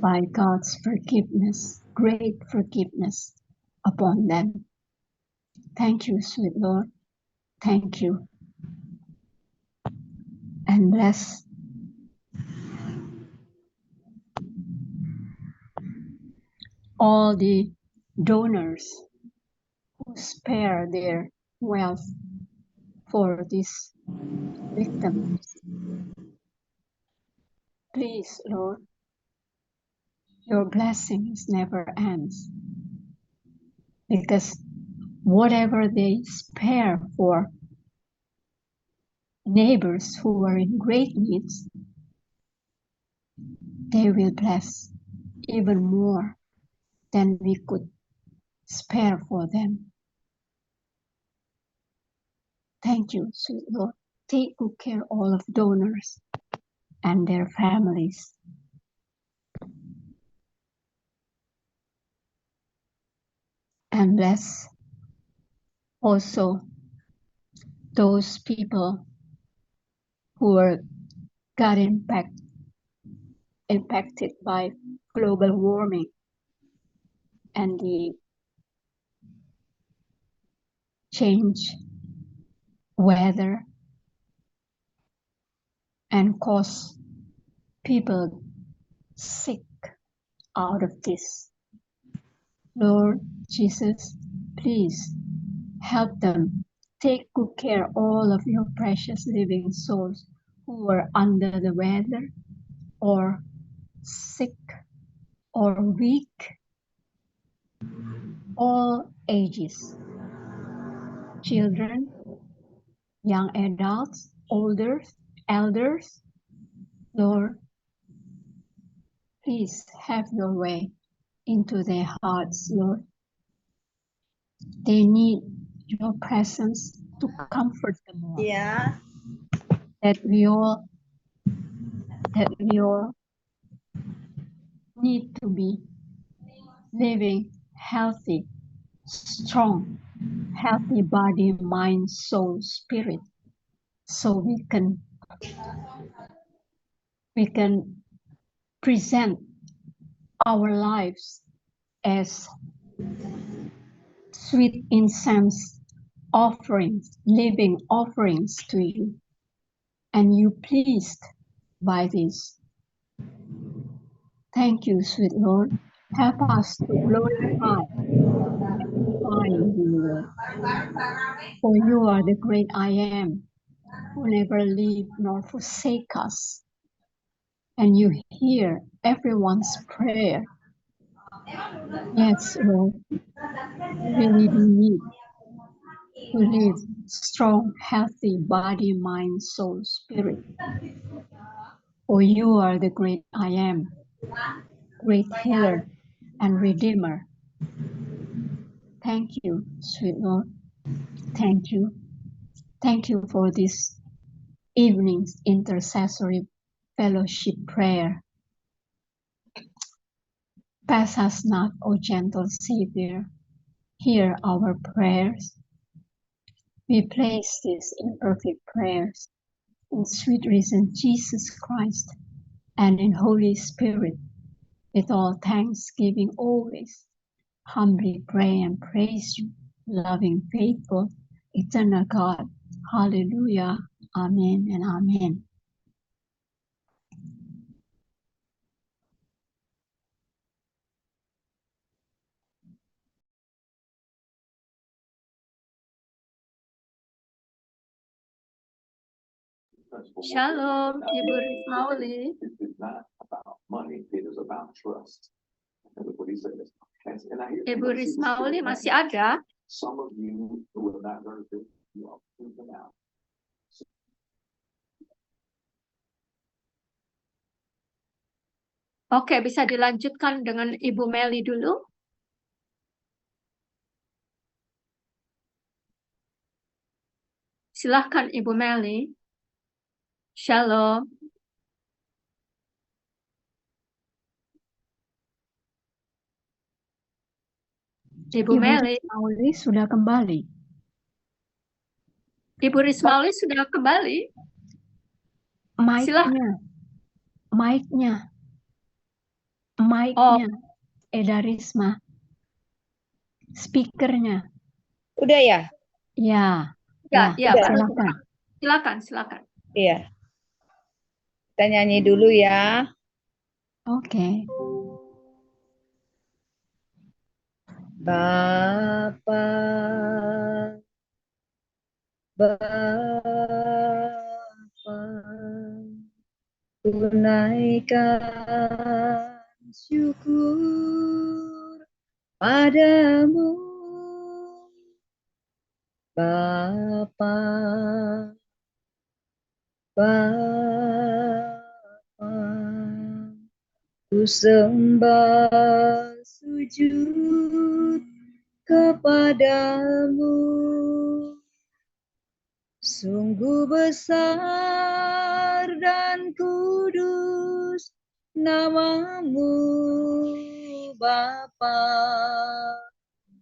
By God's forgiveness, great forgiveness upon them. Thank you, sweet Lord. Thank you. And bless all the donors who spare their wealth for these victims. Please, Lord, your blessings never ends, because whatever they spare for neighbors who are in great needs, they will bless even more than we could spare for them. Thank you, sweet Lord. Take good care of all of donors and their families. And bless also those people who got impacted by global warming and the change weather and cause people sick out of this. Lord Jesus, please help them. Take good care of all of your precious living souls who are under the weather or sick or weak, all ages, children, young adults, elders. Lord, please have your way into their hearts, Lord. They need your presence to comfort them all. Yeah. That we all need to be living healthy, strong, healthy body, mind, soul, spirit, so we can present our lives as sweet incense offerings, living offerings to you. And you pleased by this. Thank you, sweet Lord. Help us to glorify you, Lord. For you are the great I am, who never leave nor forsake us. And you hear everyone's prayer. Yes, Lord, we really do need to live strong, healthy body, mind, soul, spirit. For you are the great I am, great healer and redeemer. Thank you, sweet Lord. Thank you. Thank you for this evening's intercessory fellowship prayer. Pass us not, O gentle Savior. Hear our prayers. We place these imperfect prayers in sweet risen Jesus Christ and in Holy Spirit, with all thanksgiving always. Humbly pray and praise you, loving, faithful, eternal God. Hallelujah. Amen and amen. Shalom, Ibu Rismauli. Ibu Rismauli masih ada? Oke, bisa dilanjutkan dengan Ibu Meli dulu. Silahkan Ibu Meli. Shalom. Ibu Meli. Rismauli sudah kembali. Ibu Rismauli sudah kembali. Mic-nya. Eda Risma. Speakernya. Udah ya? Ya. Ya, Silakan. Silakan. Iya. Kita nyanyi dulu ya. Oke. Bapa, tunaikan syukur padamu, Bapa, ku sembah sujud kepadamu, sungguh besar dan kudus namamu, Bapa,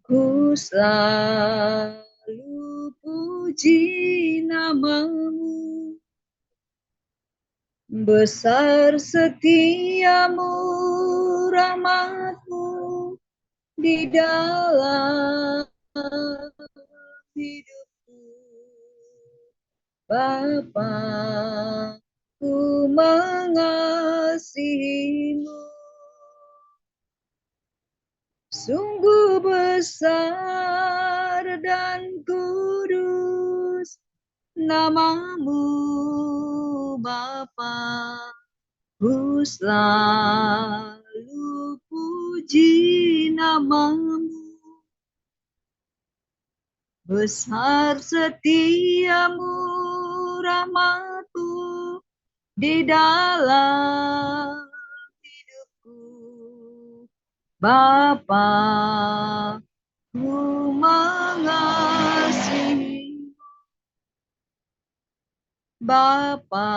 ku selalu puji namamu. Besar setiamu, rahmatmu di dalam hidupku, Bapa, ku mengasihimu. Sungguh besar dan kudus namamu, Bapa, ku selalu puji namamu. Besar setiamu, rahmatmu di dalam hidupku, Bapa, ku mengasihimu. Bapa,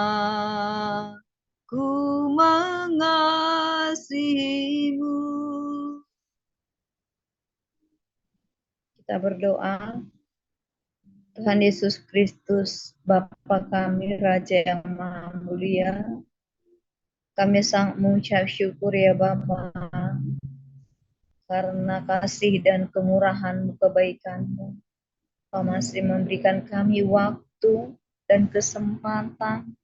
ku mengasihimu. Kita berdoa. Tuhan Yesus Kristus, Bapa kami, Raja yang Maha Mulia, kami sangat mengucap syukur ya Bapa, karena kasih dan kemurahan-Mu, kebaikan-Mu, Kau masih memberikan kami waktu dan kesempatan,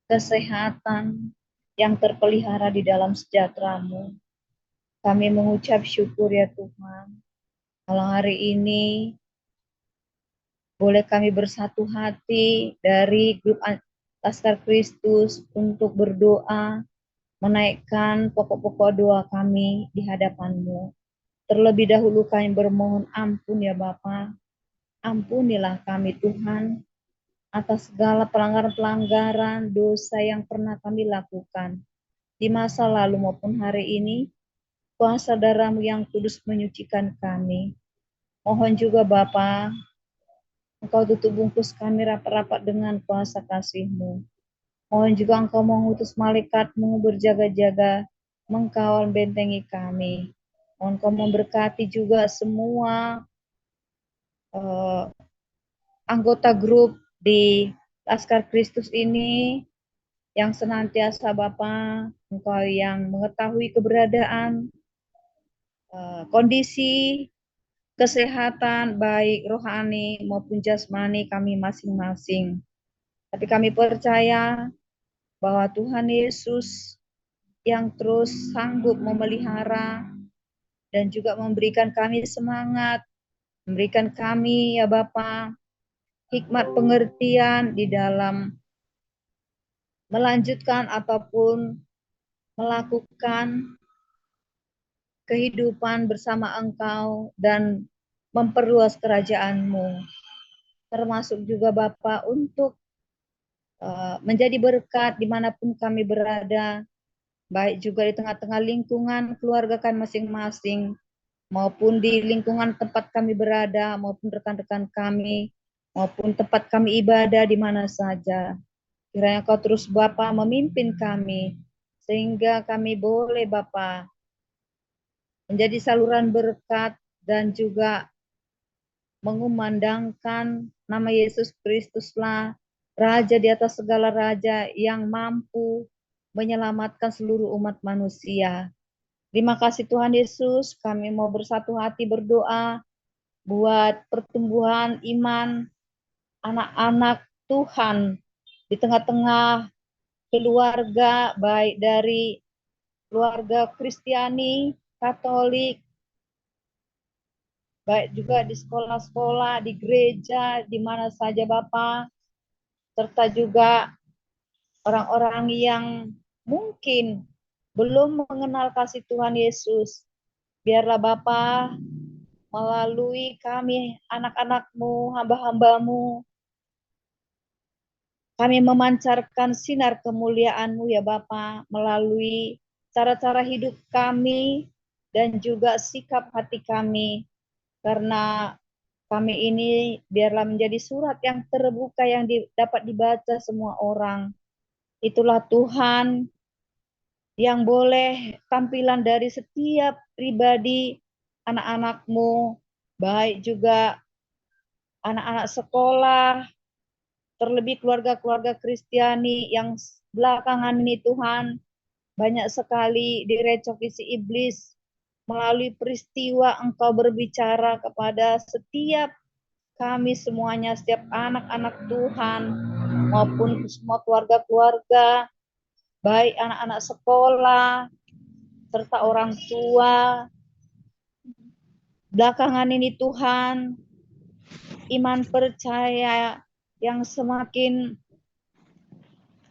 kesehatan yang terpelihara di dalam sejahtera-Mu. Kami mengucap syukur ya Tuhan, kalau hari ini boleh kami bersatu hati dari grup Laskar Kristus untuk berdoa, menaikkan pokok-pokok doa kami di hadapan-Mu. Terlebih dahulu kami bermohon ampun ya Bapa, Ampunilah kami Tuhan atas segala pelanggaran-pelanggaran dosa yang pernah kami lakukan di masa lalu maupun hari ini. Kuasa darah-Mu yang kudus menyucikan kami. Mohon juga Bapa, Engkau tutup bungkus kami rapat-rapat dengan kuasa kasih-Mu. Mohon juga Engkau mengutus malaikat-Mu berjaga-jaga, mengkawal bentengi kami. Mohon Engkau memberkati juga semua anggota grup di Laskar Kristus ini, yang senantiasa Bapa, Engkau yang mengetahui keberadaan, kondisi kesehatan baik rohani maupun jasmani kami masing-masing. Tapi kami percaya bahwa Tuhan Yesus yang terus sanggup memelihara dan juga memberikan kami semangat, memberikan kami ya Bapa hikmat pengertian di dalam melanjutkan ataupun melakukan kehidupan bersama Engkau dan memperluas kerajaan-Mu. Termasuk juga Bapa untuk menjadi berkat dimanapun kami berada, baik juga di tengah-tengah lingkungan keluarga kami masing-masing, maupun di lingkungan tempat kami berada, maupun rekan-rekan kami, maupun tempat kami ibadah di mana saja. Kiranya Kau terus Bapa memimpin kami, sehingga kami boleh Bapa menjadi saluran berkat dan juga mengumandangkan nama Yesus Kristuslah, Raja di atas segala raja yang mampu menyelamatkan seluruh umat manusia. Terima kasih Tuhan Yesus, kami mau bersatu hati berdoa buat pertumbuhan iman anak-anak Tuhan di tengah-tengah keluarga, baik dari keluarga Kristiani, Katolik, baik juga di sekolah-sekolah, di gereja, di mana saja Bapa, serta juga orang-orang yang mungkin belum mengenal kasih Tuhan Yesus. Biarlah Bapa melalui kami, anak-anak-Mu, hamba-hamba-Mu, kami memancarkan sinar kemuliaan-Mu ya Bapa, melalui cara-cara hidup kami dan juga sikap hati kami. Karena kami ini biarlah menjadi surat yang terbuka yang dapat dibaca semua orang. Itulah Tuhan yang boleh tampilan dari setiap pribadi anak-anak-Mu, baik juga anak-anak sekolah, terlebih keluarga-keluarga Kristiani yang belakangan ini Tuhan banyak sekali direcoki si iblis. Melalui peristiwa Engkau berbicara kepada setiap kami semuanya, setiap anak-anak Tuhan, maupun semua keluarga-keluarga, baik anak-anak sekolah, serta orang tua. Belakangan ini Tuhan, iman percaya yang semakin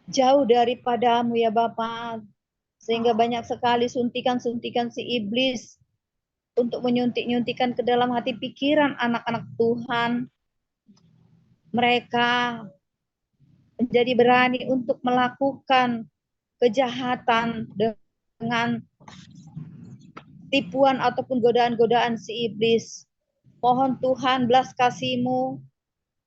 jauh daripada-Mu ya Bapa, sehingga banyak sekali suntikan-suntikan si iblis untuk menyuntik-nyuntikkan ke dalam hati pikiran anak-anak Tuhan. Mereka menjadi berani untuk melakukan kejahatan dengan tipuan ataupun godaan-godaan si iblis. Mohon Tuhan belas kasih-Mu,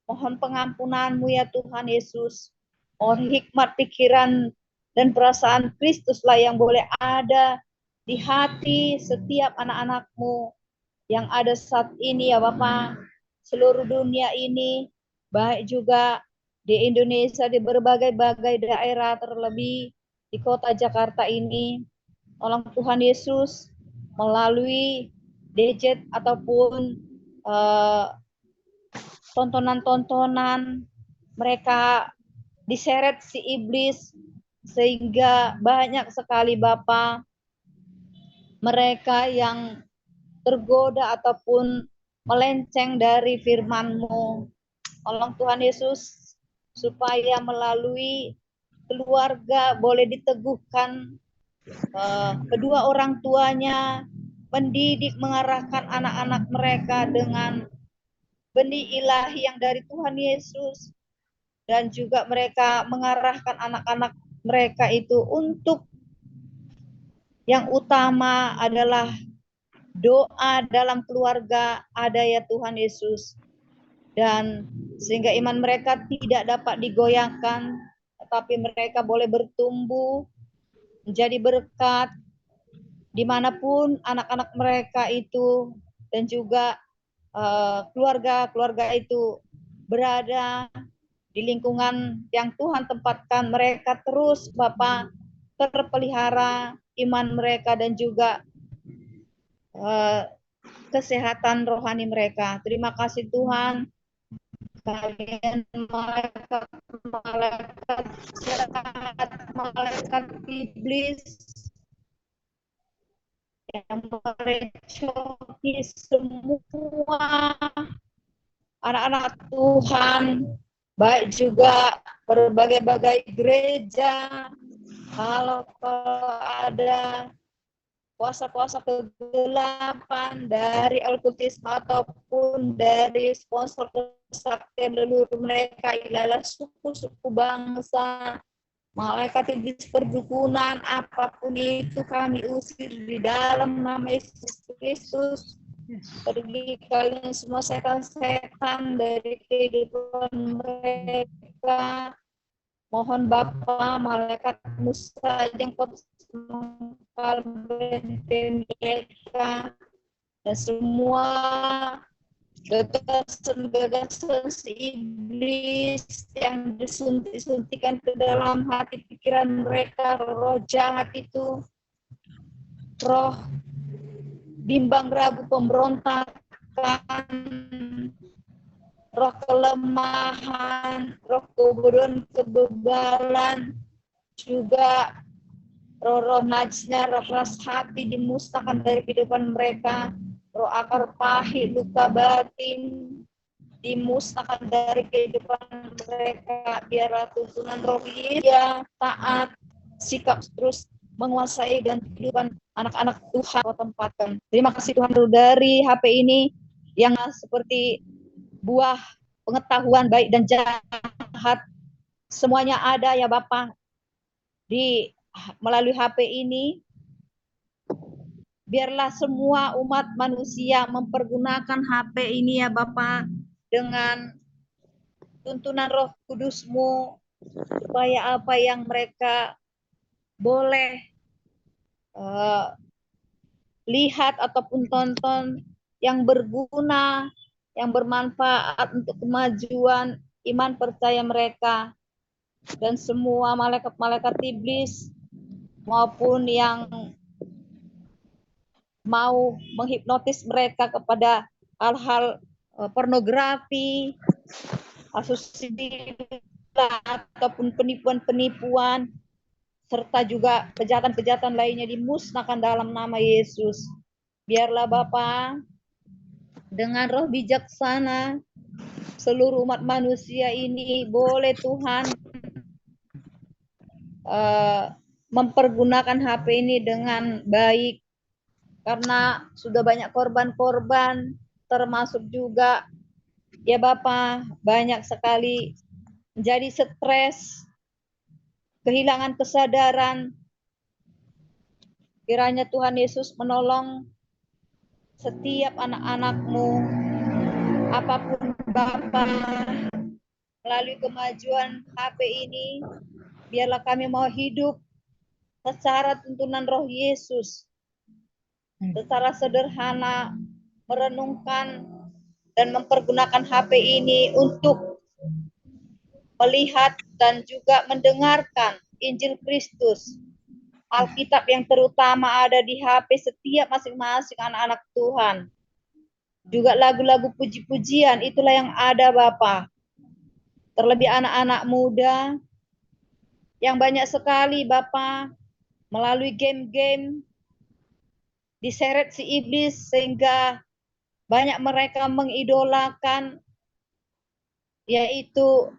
mohon pengampunan-Mu ya Tuhan Yesus. Mohon hikmat pikiran dan perasaan Kristuslah yang boleh ada di hati setiap anak-anak-Mu yang ada saat ini ya Bapa, seluruh dunia ini, baik juga di Indonesia, di berbagai-bagai daerah, terlebih di kota Jakarta ini. Tolong Tuhan Yesus melalui gadget ataupun tontonan-tontonan mereka diseret si iblis, sehingga banyak sekali Bapa mereka yang tergoda ataupun melenceng dari firman-Mu. Tolong Tuhan Yesus supaya melalui keluarga boleh diteguhkan kedua orang tuanya, mendidik, mengarahkan anak-anak mereka dengan benih ilahi yang dari Tuhan Yesus, dan juga mereka mengarahkan anak-anak mereka itu untuk yang utama adalah doa dalam keluarga ada ya Tuhan Yesus, dan sehingga iman mereka tidak dapat digoyahkan, tetapi mereka boleh bertumbuh menjadi berkat dimanapun anak-anak mereka itu dan juga keluarga-keluarga itu berada di lingkungan yang Tuhan tempatkan mereka, terus Bapak terpelihara iman mereka dan juga kesehatan rohani mereka. Terima kasih Tuhan. Kalian malaikat jahat, malaikat iblis yang merecoki semua anak-anak Tuhan, baik juga berbagai-bagai gereja. Kalau ada puasa-puasa kegelapan dari okkultisme ataupun dari sponsor kesaktian leluhur mereka, ialah suku-suku bangsa, malaikat iblis perdukunan, apapun itu kami usir di dalam nama Yesus Kristus. Pergi kalian semua setan-setan dari kehidupan mereka. Mohon Bapa, malaikat Musa yang mengkal mereka dan semua gagasan si iblis yang disuntikan ke dalam hati pikiran mereka, roh jahat itu, roh bimbang ragu pemberontakan, roh kelemahan, roh kebodohan, kebebalan, juga roh-roh najisnya, roh keras hati dimusnahkan dari kehidupan mereka, roh akar pahit, luka batin dimusnahkan dari kehidupan mereka. Biarlah tuntunan roh yang taat, sikap terus menguasai dan kehidupan anak-anak Tuhan kau tempatkan. Terima kasih Tuhan dari HP ini yang seperti buah pengetahuan baik dan jahat, semuanya ada ya Bapak di melalui HP ini. Biarlah semua umat manusia mempergunakan HP ini ya Bapak dengan tuntunan Roh Kudus-Mu, supaya apa yang mereka boleh lihat ataupun tonton yang berguna, yang bermanfaat untuk kemajuan iman percaya mereka, dan semua malaikat-malaikat iblis maupun yang mau menghipnotis mereka kepada hal-hal pornografi, asusila ataupun penipuan-penipuan, serta juga kejahatan-kejahatan lainnya dimusnahkan dalam nama Yesus. Biarlah Bapa dengan roh bijaksana seluruh umat manusia ini boleh Tuhan mempergunakan HP ini dengan baik, karena sudah banyak korban-korban, termasuk juga ya Bapa banyak sekali menjadi stres, kehilangan kesadaran. Kiranya Tuhan Yesus menolong setiap anak-anak-Mu, apapun Bapa, melalui kemajuan HP ini, biarlah kami mau hidup secara tuntunan Roh Yesus, secara sederhana, merenungkan dan mempergunakan HP ini untuk melihat dan juga mendengarkan Injil Kristus, Alkitab yang terutama ada di HP setiap masing-masing anak-anak Tuhan. Juga lagu-lagu puji-pujian, itulah yang ada Bapa. Terlebih anak-anak muda yang banyak sekali Bapa melalui game-game diseret si iblis, sehingga banyak mereka mengidolakan yaitu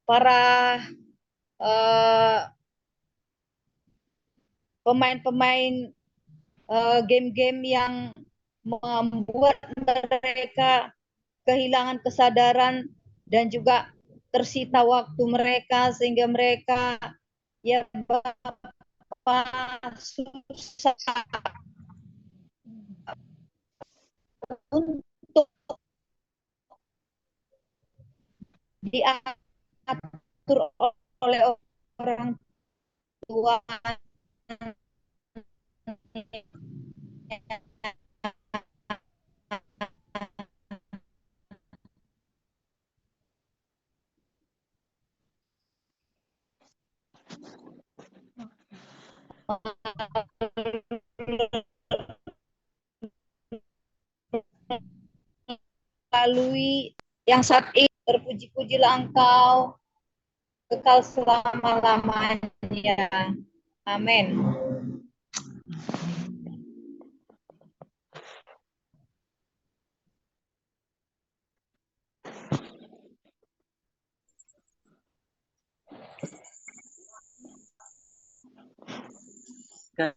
para pemain-pemain game-game yang membuat mereka kehilangan kesadaran dan juga tersita waktu mereka sehingga mereka ya Bapak susah untuk diatur oleh orang tua. Lalui yang saat ini terpuji-pujilah Engkau kekal selama-lamanya. Amin. Ya.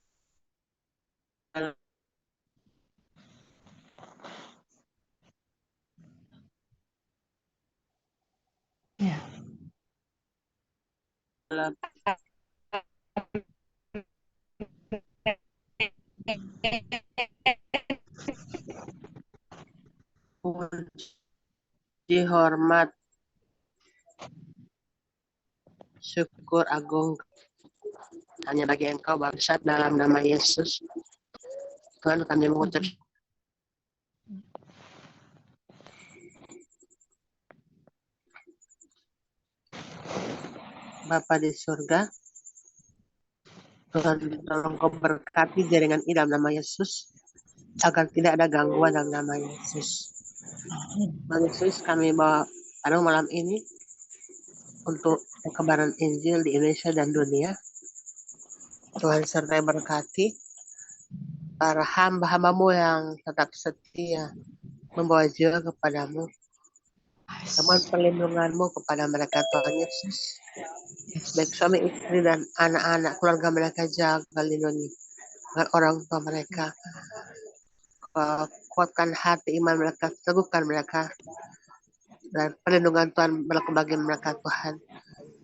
Puji, hormat, syukur agung hanya bagi Engkau bangsa dalam nama Yesus. Tuhan, kami mengucap Bapa di surga, Tuhan tolong Kau berkati jaringan ini dalam nama Yesus, agar tidak ada gangguan dalam nama Yesus. Tuhan Yesus, kami bawa pada malam ini untuk kebenaran Injil di Indonesia dan dunia. Tuhan sertai berkati para hamba-hambamu yang tetap setia membawa jiwa kepadamu. Teman perlindunganmu kepada mereka, Tuhan Yesus. Baik suami, istri, dan anak-anak, keluarga mereka, jaga lindungi orang tua mereka. Kuatkan hati iman mereka, teguhkan mereka, dan perlindungan Tuhan berlaku bagi mereka, Tuhan.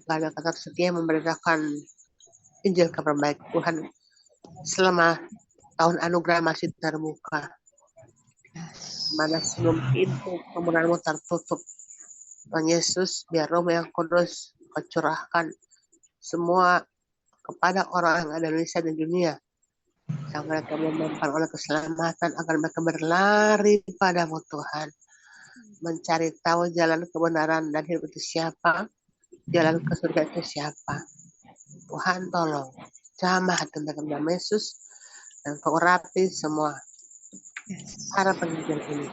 Karena tetap setia memberitakan Injil kabar baik Tuhan selama tahun anugerah masih terbuka. Mana sebelum pintu kemuliaan-Mu tertutup, Tuhan Yesus, biar Roh yang Kudus Kau curahkan semua kepada orang yang ada di Indonesia dan dunia, yang mereka memampan oleh keselamatan, agar mereka berlari padamu, Tuhan, mencari tahu jalan kebenaran dan hidup itu siapa, jalan ke surga itu siapa. Tuhan, tolong jamah hati mereka dalam Yesus, dan Kau urapi semua harapan Injil ini.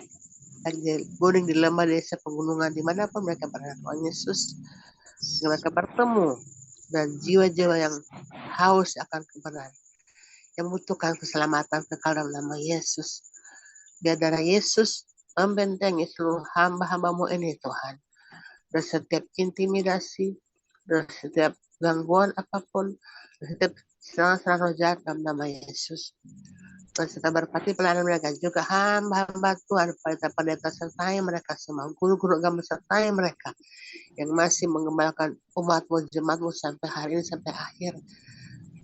Lagi gunung di lembah, desa, pegunungan, dimanapun mereka berada, Tuhan Yesus, sehingga mereka bertemu dan jiwa-jiwa yang haus akan kebenaran, yang membutuhkan keselamatan kekal dalam nama Yesus. Biar darah Yesus membentengi seluruh hamba-hambamu ini, Tuhan, dari setiap intimidasi, dari setiap gangguan apapun, dari setiap serangan-serangan roh jahat dalam nama Yesus. Tuhan serta berkati pelayanan mereka, juga hamba-hamba Tuhan, pendeta sertai mereka semua, guru-guru agama sertai mereka, yang masih mengembalakan umat-Mu, jemaat-Mu sampai hari ini, sampai akhir.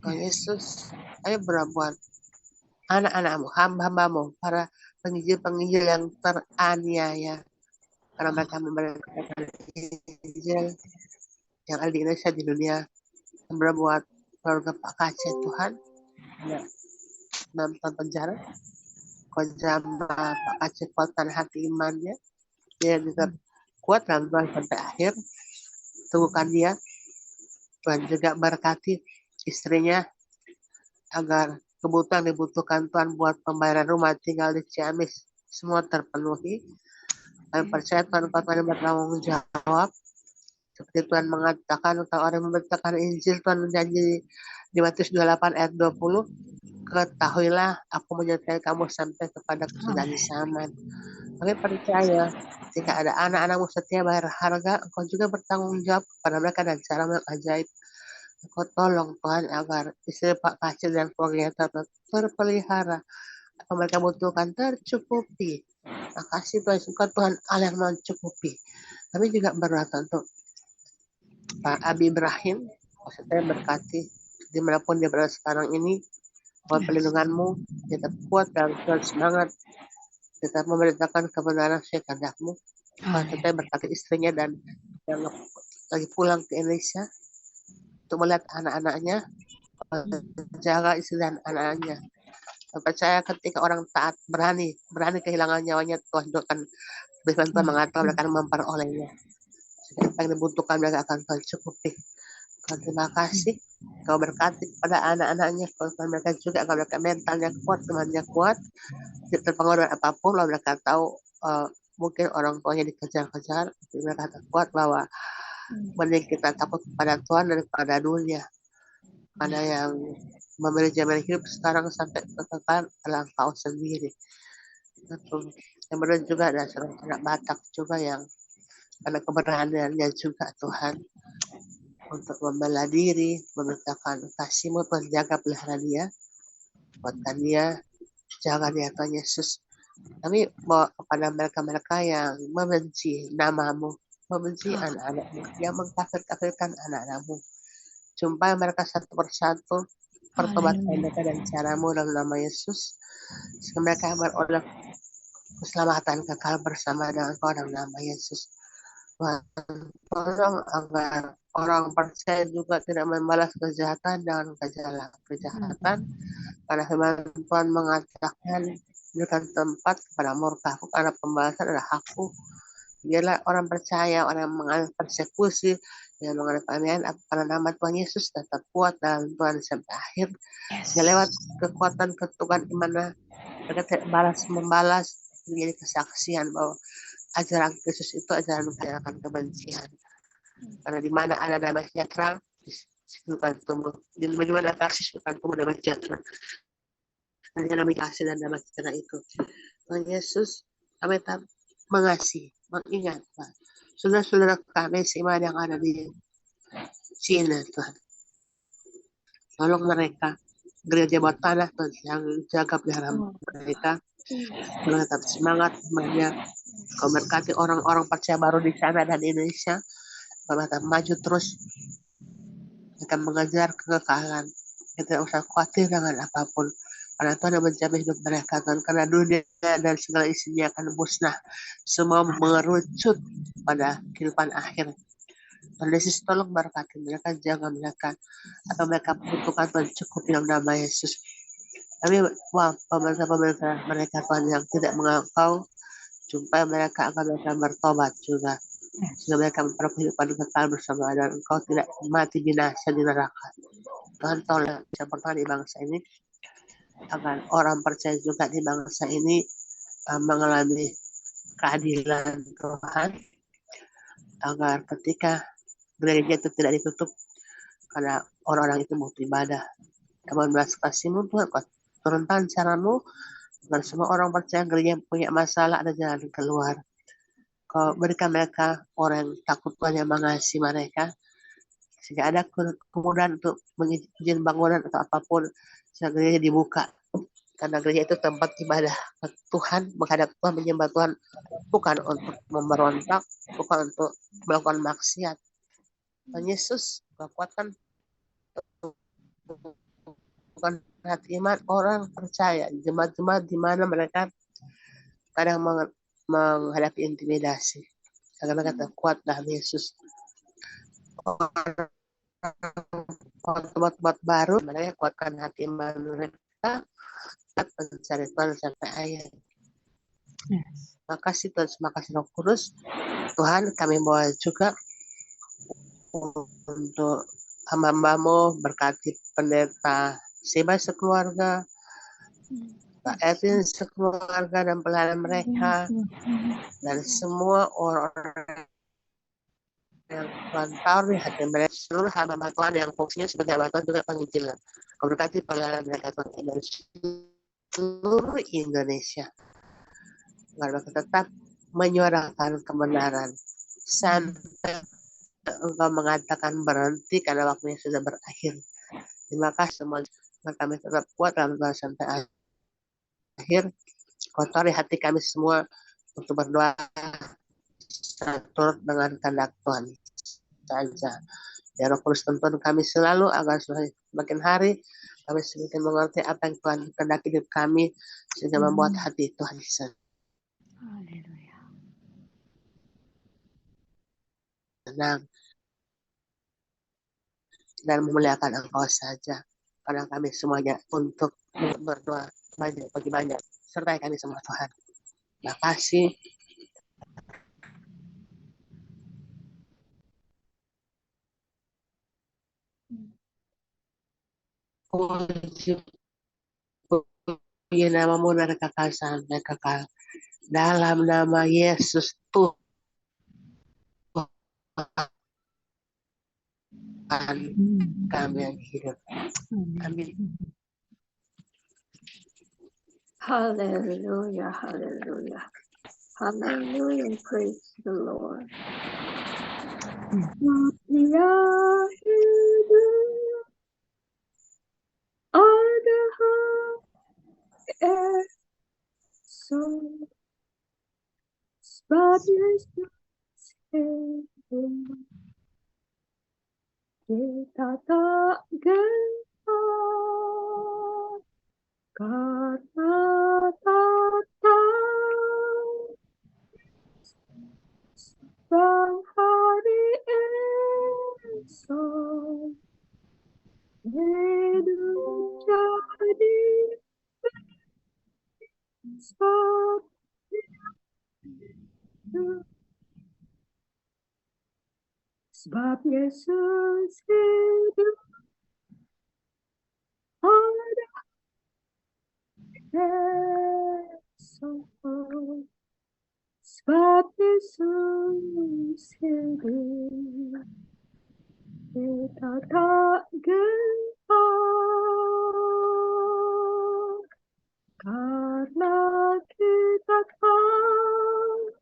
Tuhan Yesus, ayo berbuat anak-anak-Mu, hamba-hamba-Mu, para penginjil-penginjil yang teraniaya, karena mereka memberitakan Injil yang ada di Indonesia, di dunia, yang berbuat keluarga Pak Kaceh, Tuhan, ya, nonton penjara, Kau jamah Pak Kaceh, kuatkan hati imannya, dia tetap kuat dalam Tuhan sampai akhir, teguhkan dia. Tuhan juga berkati istrinya, agar kebutuhan dibutuhkan Tuhan buat pembayaran rumah tinggal di Ciamis semua terpenuhi. Kami percaya Tuhan Kau Tuhan bertanggung jawab, seperti Tuhan mengatakan tentang orang yang memberitakan Injil. Tuhan menjanji di Matius 28 ayat 20, ketahuilah aku menyertai kamu sampai kepada kesudahan zaman. Kami percaya jika ada anak-anak-Mu setia bayar harga, Engkau juga bertanggung jawab kepada mereka dan cara yang ajaib. Engkau tolong Tuhan agar istri Pak Kacil dan keluarganya terpelihara, apa mereka butuhkan tercukupi, Makasih Tuhan, suka Tuhan Allah yang mencukupi. Kami juga berdoa untuk Pak Abi Ibrahim, saya berkati dimanapun dia berada sekarang ini, mohon perlindunganmu, tetap kuat dan semangat, tetap memberitakan kebenaran kehendak-Mu. Saya berkati istrinya dan yang lagi pulang ke Indonesia untuk melihat anak-anaknya, jaga istri dan anak-anaknya. Saya percaya ketika orang taat berani kehilangan nyawanya, Tuhan akan berbantu mengatakan mereka akan memperolehnya. Apa yang dibutuhkan mereka akan Tuhan cukupi. Tuhan terima kasih. Kau berkati kepada anak-anaknya, Tuhan mereka juga, agar mereka mentalnya kuat, temannya kuat, tidak terpengaruh apapun. Lalu mereka tahu mungkin orang tuanya dikejar-kejar, mereka kuat bahwa mending kita takut kepada Tuhan daripada dunia. Karena yang memberi jalan hidup sekarang sampai kekal adalah Engkau sendiri. Yang benar juga ada seorang anak Batak juga yang karena keberaniannya juga Tuhan untuk membela diri, memberitakan kasih-Mu, Tuhan jaga pelihara dia, kuatkan dia, jaga dia Tuhan Yesus. Kami bawa kepada mereka-mereka yang membenci nama-Mu, membenci anak-anak-Mu, yang mengkafir-kafirkan anak-anak-Mu. Jumpai mereka satu persatu, pertobatkan mereka dan cara-Mu dalam nama Yesus, sehingga mereka beroleh keselamatan kekal bersama dengan Kau dalam nama Yesus. Tuhan, tolong agar orang percaya juga tidak membalas kejahatan dengan kejahatan, karena firman Tuhan mengatakan berikan tempat kepada murka, karena pembalasan adalah hakku. Biarlah orang percaya, orang yang mengalami persekusi, yang mengalami penganiayaan, karena nama Tuhan Yesus tetap kuat dalam Tuhan sampai akhir. Lewat kekuatan ketukan imannya, mereka tidak membalas, menjadi kesaksian bahwa ajaran Kristus itu ajaran menghilangkan kebencian. Karena di mana ada damai sejahtera, di tumbuh. Di mana kasih bukan tumbuh damai sejahtera. Hanya damai kasih dan damai sejahtera itu. Tuhan Yesus, kami tetap mengasihi, mengingat Tuhan. Saudara-saudara kami seiman yang ada di Cina, Tuhan. Tolong mereka, gereja bawah tanah, Tuhan, yang jaga pelihara mereka. Tetap semangat semuanya. Kau berkati orang-orang percaya baru di sana dan di Indonesia. Mereka maju terus. Kita mengejar kekekalan. Kita tidak usah khawatir dengan apapun. Karena Tuhan yang menjamin hidup mereka. Tuhan, karena dunia dan segala isinya akan musnah. Semua mengerucut pada kehidupan akhir. Tuhan Yesus tolong berkati mereka. Jangan mereka. Atau mereka butuhkan Tuhan cukup dalam nama Yesus. Tapi pemerintah mereka Tuhan yang tidak mengaku, jumpai mereka akan mereka bertobat juga, sehingga mereka memperoleh kehidupan kekal bersama dan Engkau tidak mati binasa di neraka. Tuhan tolong bisa bertahan di bangsa ini, agar orang percaya juga di bangsa ini mengalami keadilan Tuhan, agar ketika gereja itu tidak ditutup karena orang-orang itu mau ibadah. Mohon belas kasih-Mu Tuhan, turunkan cara-Mu agar semua orang percaya gereja punya masalah ada jalan keluar. Kau berikan mereka orang yang takut Tuhan yang mengasihi mereka, sehingga ada kemudahan untuk izin bangunan atau apapun, sehingga gereja dibuka. Karena gereja itu tempat ibadah Tuhan, menghadap Tuhan, menyembah Tuhan, bukan untuk memberontak, bukan untuk melakukan maksiat. Tuhan Yesus, kuatkan bukan hati iman orang percaya, jemaat-jemaat di mana mereka kadang menghadapi intimidasi. Agar mereka kuat dalam Yesus. Tempat baru, mereka kuatkan hati iman mereka, mencari Tuhan sampai akhir. Makasih Tuhan, terima kasih Roh Kudus. Tuhan, kami bawa juga untuk hamba-Mu, berkati pendeta Seba sekeluarga, Pak Edwin sekeluarga dan pelihara mereka, dan semua orang yang Tuhan taruh di hati mereka, seluruh hamba Tuhan yang fungsinya sebagai hamba Tuhan juga penginjilan. Kau berkati pelihara mereka Tuhan dari seluruh Indonesia, agar mereka tetap menyuarakan kebenaran sampai Engkau mengatakan berhenti karena waktunya sudah berakhir. Terima kasih semua. Kami tetap kuat dalam Tuhan sampai akhir. Kotori hati kami semua untuk berdoa turut dengan kehendak Tuhan saja. Ya Roh Kudus tuntun kami selalu agar semakin hari kami semakin mengerti apa yang Tuhan kehendaki hidup kami sehingga membuat hati Tuhan senang dan memuliakan Engkau saja. Karena kami semuanya untuk berdoa bagi banyak. Sertai kami semua Tuhan. Terima kasih. Puji namamu dari kekal sampai kekal. Dalam nama Yesus Tuhan kami yang hidup. Amin. Hallelujah, hallelujah. Hallelujah, praise the Lord. Dia hidup ada esok, sebab Yesus hidup. Kita tak gentar karena tak tahu sang hari esok hidup jadi sebab Yesus hidup ada esok, sebab Yesus hidup. Kita tak gentar karena kita tahu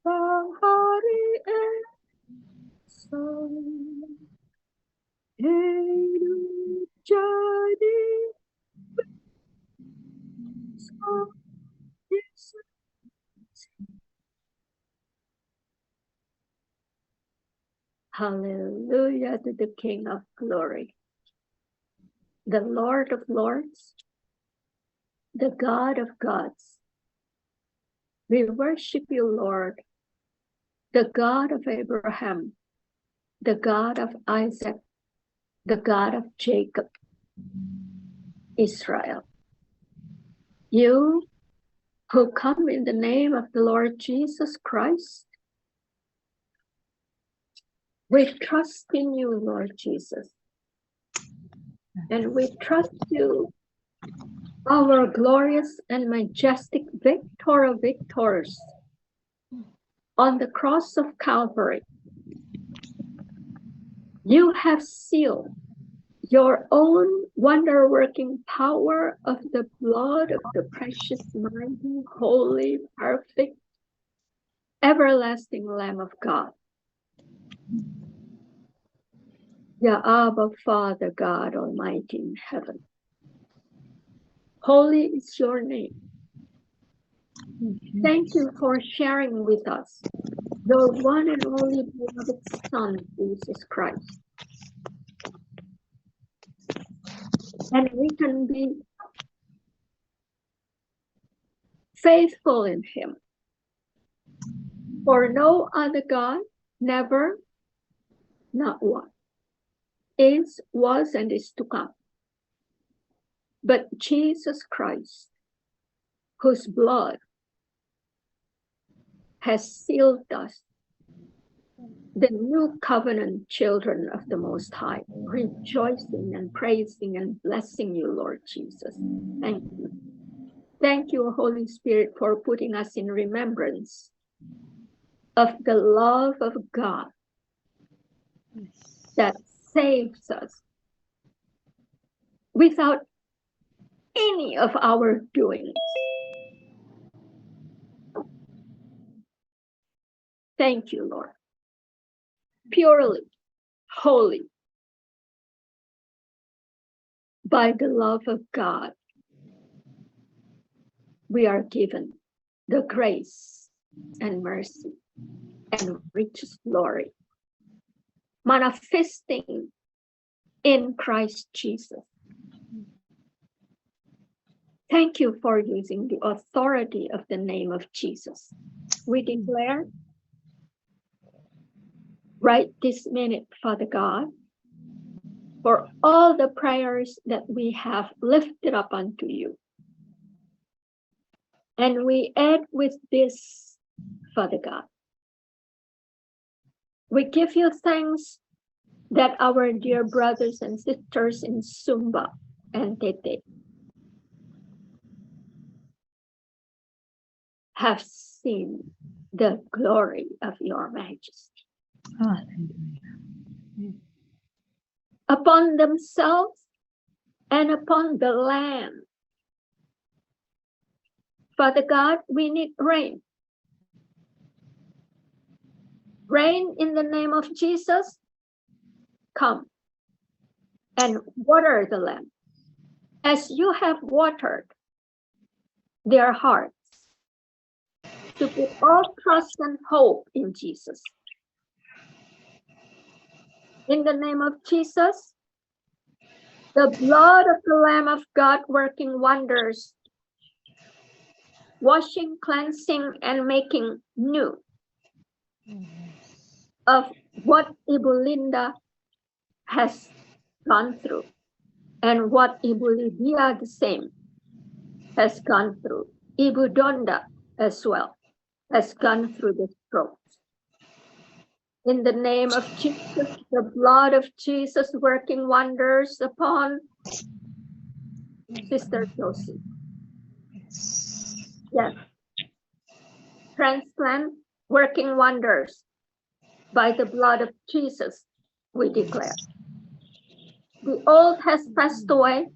sang hari esok hidup jadi besar Yesus. Hallelujah to the King of Glory, the Lord of Lords, the God of Gods. We worship you, Lord, the God of Abraham, the God of Isaac, the God of Jacob, Israel. You who come in the name of the Lord Jesus Christ, we trust in you, Lord Jesus. And we trust you, our glorious and majestic victor of victors on the cross of Calvary. You have sealed your own wonder-working power of the blood of the precious, mighty, holy, perfect, everlasting Lamb of God. Ya Abba, Father, God Almighty in heaven. Holy is your name. Thank you for sharing with us your one and only beloved Son, Jesus Christ. And we can be faithful in him. For no other God, never, not one, is, was, and is to come. But Jesus Christ, whose blood has sealed us, the new covenant children of the Most High, rejoicing and praising and blessing you, Lord Jesus. Thank you. Thank you, Holy Spirit, for putting us in remembrance of the love of God that saves us without any of our doings. Thank you, Lord. Purely, holy, by the love of God, we are given the grace and mercy and richest glory, manifesting in Christ Jesus. Thank you for using the authority of the name of Jesus. We declare right this minute, Father God, for all the prayers that we have lifted up unto you. And we add with this, Father God, we give you thanks that our dear brothers and sisters in Sumba and Tete have seen the glory of your majesty upon themselves and upon the land. Father God, we need rain. Rain in the name of Jesus, come and water the land as you have watered their hearts to put all trust and hope in Jesus. In the name of Jesus, the blood of the Lamb of God working wonders, washing, cleansing, and making new of what Ibu Linda has gone through and what Ibu Lydia the same has gone through. Ibu Donda as well has gone through the strokes. In the name of Jesus, the blood of Jesus working wonders upon Sister Josie. Yes. Transplant working wonders by the blood of Jesus, we declare. The old has passed away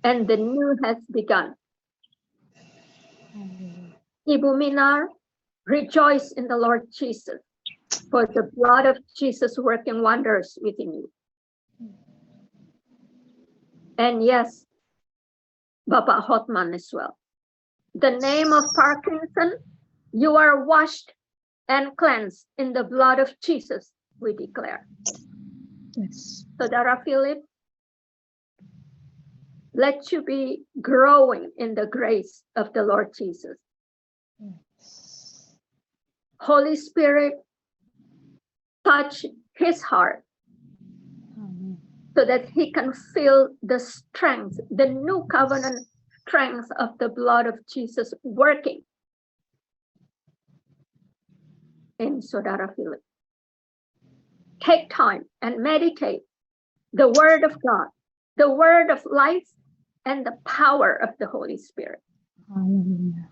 and the new has begun. Ibu Minar, rejoice in the Lord Jesus, for the blood of Jesus working wonders within you. And yes, Bapak Hotman as well. The name of Parkinson, you are washed and cleansed in the blood of Jesus, we declare. Yes. Saudara Philip, let you be growing in the grace of the Lord Jesus. Holy Spirit, touch his heart so that he can feel the strength, the new covenant strength of the blood of Jesus working in Saudara Philip. Take time and meditate the word of God, the word of life, and the power of the Holy Spirit. Hallelujah.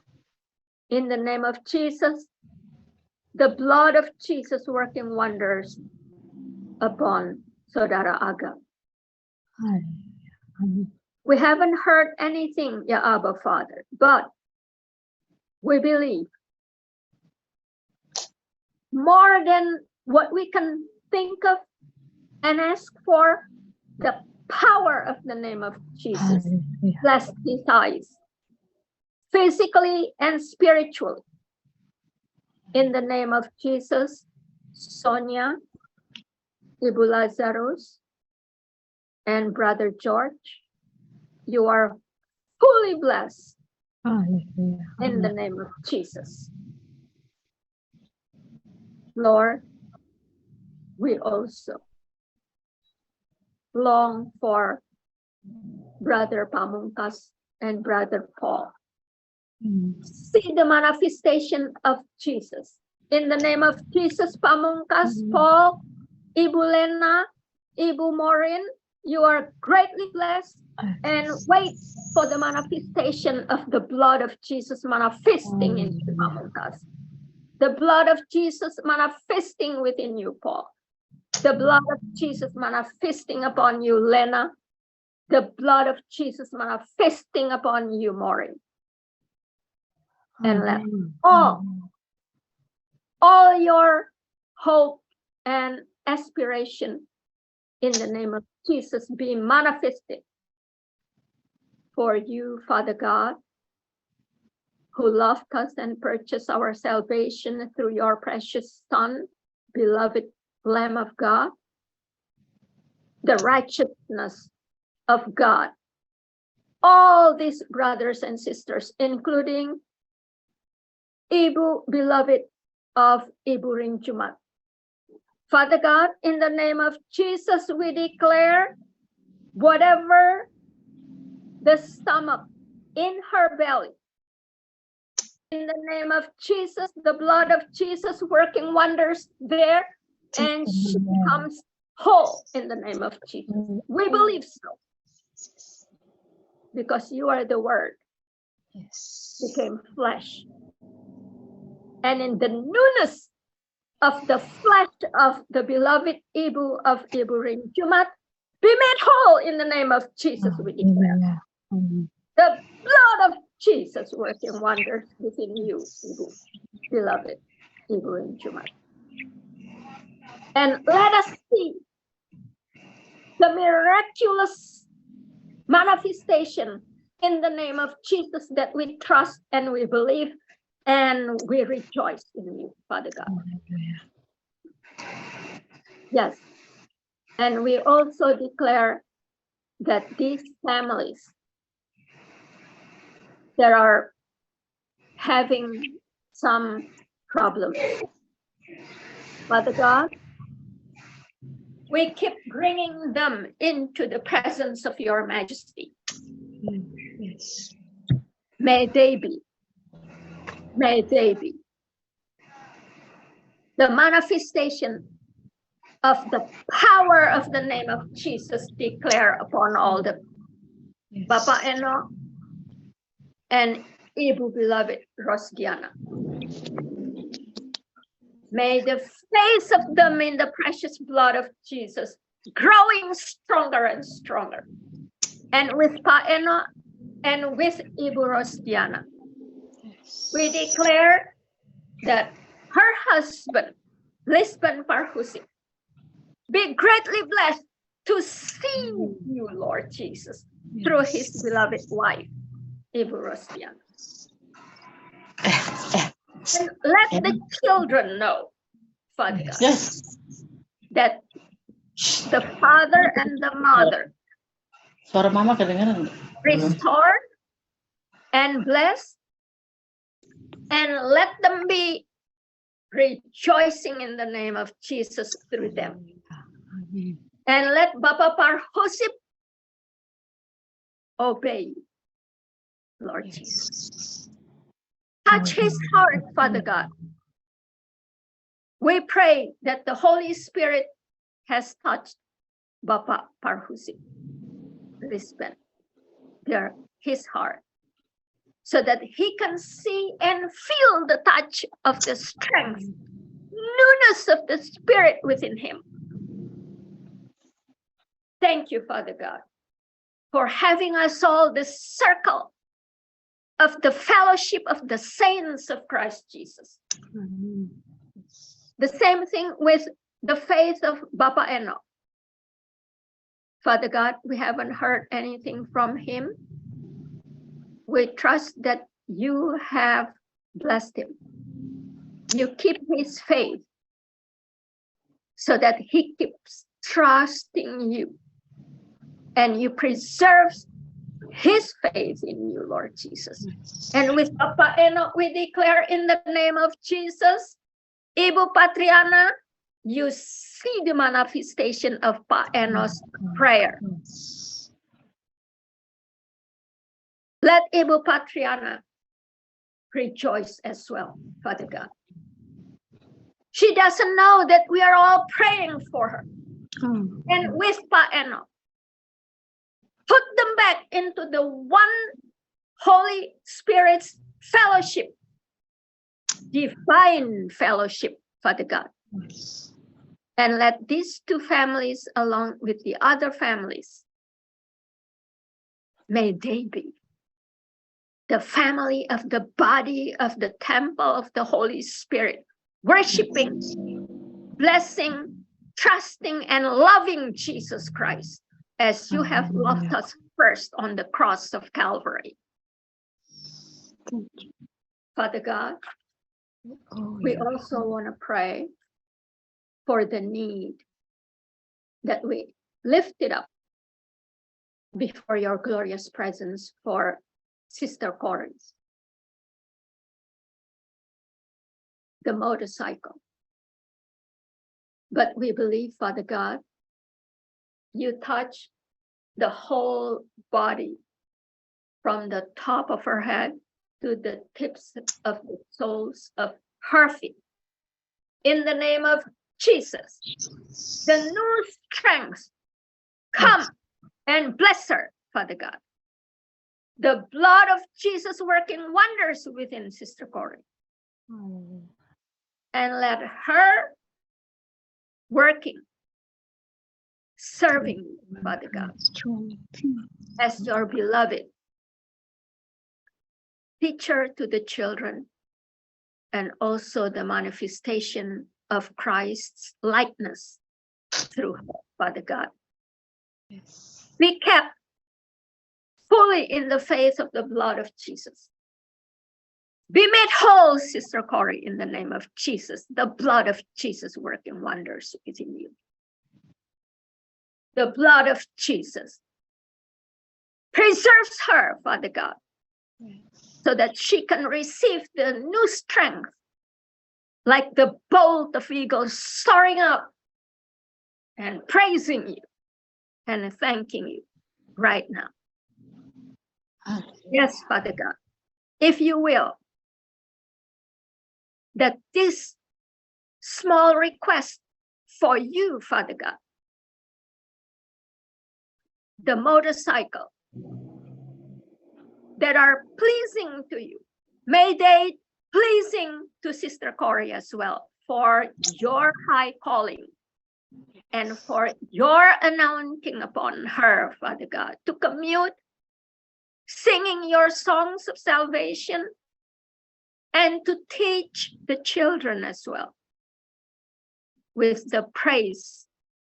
In the name of Jesus, the blood of Jesus working wonders upon Saudara Aga. Hallelujah. We haven't heard anything, Ya Abba Father, but we believe more than what we can think of and ask for, the power of the name of Jesus. Hallelujah. Bless his eyes, physically and spiritually. In the name of Jesus, Sonia, Ibu Lazarus, and Brother George, you are fully blessed Hallelujah. in the name of Jesus. Lord, we also long for Brother Pamungkas and Brother Paul. See the manifestation of Jesus. In the name of Jesus, Pamungkas, Paul, Ibu Lena, Ibu Maureen, you are greatly blessed, and wait for the manifestation of the blood of Jesus manifesting in you, Pamungkas. The blood of Jesus manifesting within you, Paul. The blood of Jesus manifesting upon you, Lena. The blood of Jesus manifesting upon you, Maureen. And let all your hope and aspiration in the name of Jesus be manifested for you, Father God, who loved us and purchased our salvation through your precious Son, beloved Lamb of God, the righteousness of God. All these brothers and sisters, including Ibu beloved of Ibu Ring Jumat. Father God, in the name of Jesus, we declare whatever the stomach in her belly, in the name of Jesus, the blood of Jesus working wonders there, and she becomes whole in the name of Jesus. We believe so, because you are the Word, became flesh. And in the newness of the flesh of the beloved Ibu of Ibu Ring Jumat, be made whole in the name of Jesus, we declare. The blood of Jesus working wonders within you, Ibu, beloved Ibu Ring Jumat. And let us see the miraculous manifestation in the name of Jesus that we trust and we believe and we rejoice in you, Father God. Yes. And we also declare that these families that are having some problems, Father God, we keep bringing them into the presence of your majesty. Yes. May they be the manifestation of the power of the name of Jesus declare upon all the Bapak Eno and Ibu beloved Rosdiana. May the face of them in the precious blood of Jesus growing stronger and stronger. And with Pa Eno and with Ibu Rosdiana, we declare that her husband, Lisbon Parhusi, be greatly blessed to see you, Lord Jesus, through his beloved wife, Ibu Rosdiana. And let the children know, Father God, that the father and the mother Suara mama kedengaran. restored and blessed, and let them be rejoicing in the name of Jesus through them. And let Bapak Parhusip obey you, Lord Jesus. Touch his heart, Father God. We pray that the Holy Spirit has touched Bapak Parhusip, his heart, so that he can see and feel the touch of the strength, newness of the Spirit within him. Thank you, Father God, for having us all this circle of the fellowship of the saints of Christ Jesus. The same thing with the faith of Bapak Eno. Father God, we haven't heard anything from him. We trust that you have blessed him. You keep his faith so that he keeps trusting you. And you preserve his faith in you, Lord Jesus. And with Papa Eno, we declare in the name of Jesus, Ibu Patriana, you see the manifestation of Pa Eno's prayer. Let Ibu Patriana rejoice as well, Father God. She doesn't know that we are all praying for her. And with Pa Eno, put them back into the one Holy Spirit's fellowship, divine fellowship, Father God. And let these two families, along with the other families, may they be the family of the body of the temple of the Holy Spirit, worshiping, blessing, trusting, and loving Jesus Christ as you have loved us first on the cross of Calvary. Father God, we also want to pray for the need that we lift it up before your glorious presence for Sister Corinth, the motorcycle. But we believe, Father God, you touch the whole body from the top of her head to the tips of the soles of her feet. In the name of Jesus, the new strength come and bless her, Father God. The blood of Jesus working wonders within Sister Corinth. And let her working, serving you, Father God, as your beloved teacher to the children, and also the manifestation of Christ's likeness through her, Father God. Be kept fully in the faith of the blood of Jesus. Be made whole, Sister Corey, in the name of Jesus. The blood of Jesus working wonders within you. The blood of Jesus preserves her, Father God, so that she can receive the new strength, like the bolt of eagles soaring up and praising you and thanking you right now. Yes, Father God, if you will, that this small request for you, Father God, the motorcycle that are pleasing to you, may they pleasing to Sister Corey as well, for your high calling and for your anointing upon her, Father God, to commute, singing your songs of salvation, and to teach the children as well, with the praise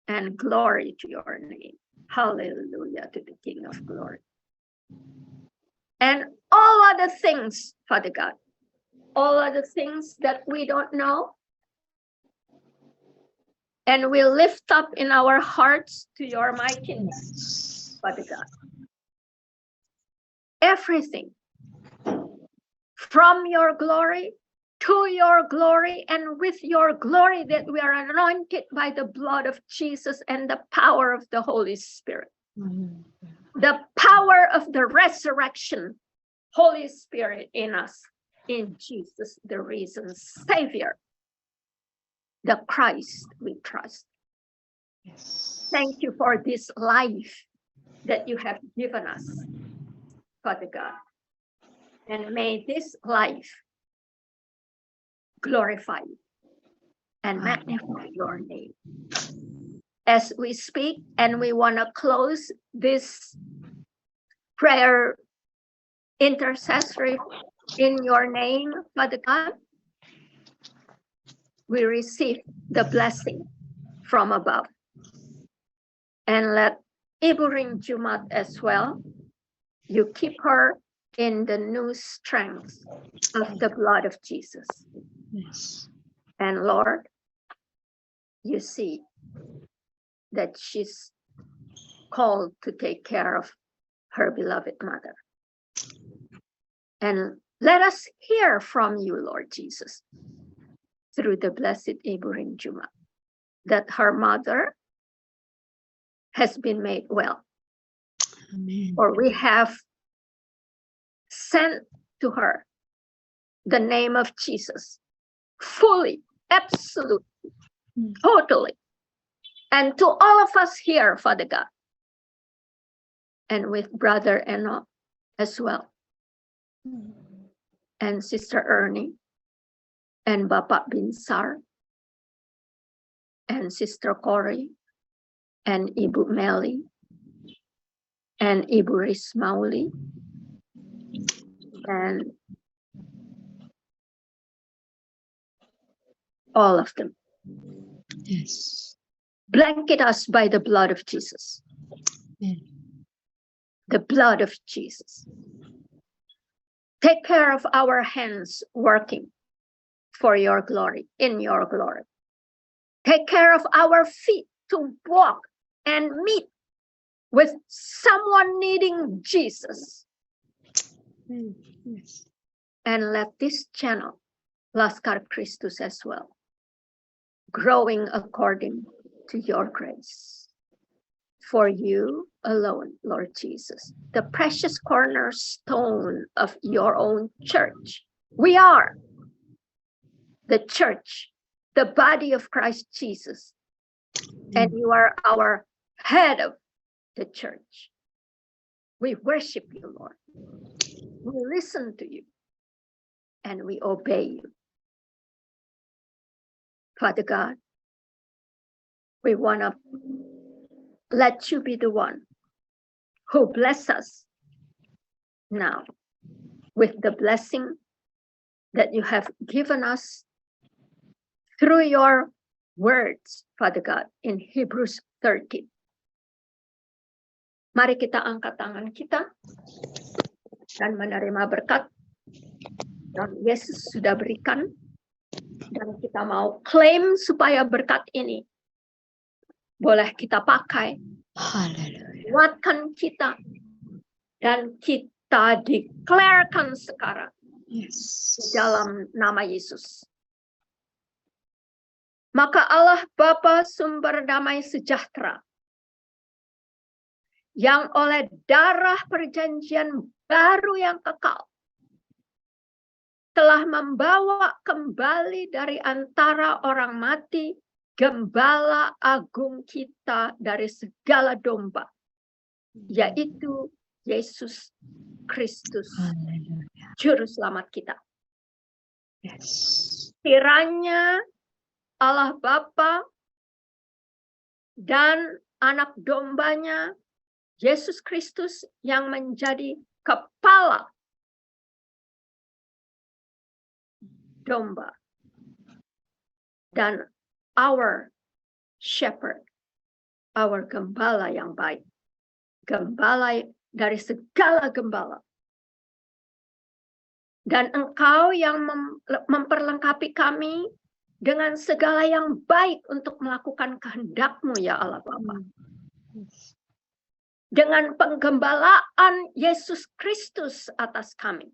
and glory to your name. Hallelujah to the King of glory. And all other things, Father God, all other things that we don't know, and we lift up in our hearts to your mightiness, Father God. Everything from your glory to your glory, and with your glory, that we are anointed by the blood of Jesus and the power of the Holy Spirit. The power of the resurrection, Holy Spirit in us, in Jesus, the risen Savior, the Christ we trust. Thank you for this life that you have given us, Father God. And may this life glorify you and magnify your name. As we speak, and we want to close this prayer intercessory in your name, Father God, we receive the blessing from above. And let Ibu Ring Jumat as well, you keep her in the new strength of the blood of Jesus. Yes. And Lord, you see that she's called to take care of her beloved mother. And let us hear from you, Lord Jesus, through the blessed Ibu Ring Jumat, that her mother has been made well. Amen. Or we have sent to her the name of Jesus, fully, absolutely, totally. And to all of us here, Father God, and with Brother Enoch as well, and Sister Ernie, and Bapak Binsar, and Sister Corey, and Ibu Meli, and Ibu Rismauli, and all of them. Yes. Blanket us by the blood of Jesus. Yes. The blood of Jesus. Take care of our hands working for your glory, in your glory. Take care of our feet to walk and meet with someone needing Jesus. Yes. And let this channel, Laskar Christus as well, growing according to your grace. For you alone, Lord Jesus, the precious cornerstone of your own church. We are the church, the body of Christ Jesus, and you are our head of the church. We worship you, Lord. We listen to you, and we obey you. Father God, we want to let you be the one who bless us now with the blessing that you have given us through your words, Father God, in Hebrews 13. Mari kita angkat tangan kita dan menerima berkat yang Yesus sudah berikan, dan kita mau klaim supaya berkat ini boleh kita pakai, kuatkan kita, dan kita declarekan sekarang dalam nama Yesus. Maka Allah Bapa sumber damai sejahtera, yang oleh darah perjanjian baru yang kekal telah membawa kembali dari antara orang mati Gembala agung kita dari segala domba, yaitu Yesus Kristus, Juru Selamat kita. Kiranya Allah Bapa dan anak dombanya, Yesus Kristus yang menjadi kepala domba, dan our shepherd, our gembala yang baik, gembala dari segala gembala. Dan Engkau yang memperlengkapi kami dengan segala yang baik untuk melakukan kehendak-Mu, ya Allah Bapa. Dengan penggembalaan Yesus Kristus atas kami,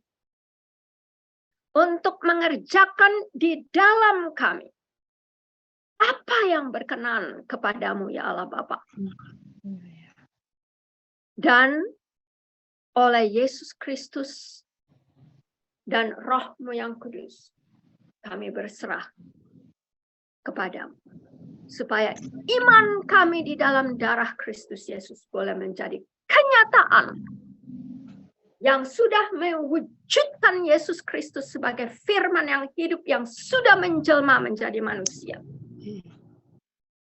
untuk mengerjakan di dalam kami apa yang berkenan kepadamu, ya Allah Bapa. Dan oleh Yesus Kristus dan Roh-Mu yang kudus, kami berserah kepadamu, supaya iman kami di dalam darah Kristus Yesus boleh menjadi kenyataan yang sudah mewujudkan Yesus Kristus sebagai firman yang hidup yang sudah menjelma menjadi manusia.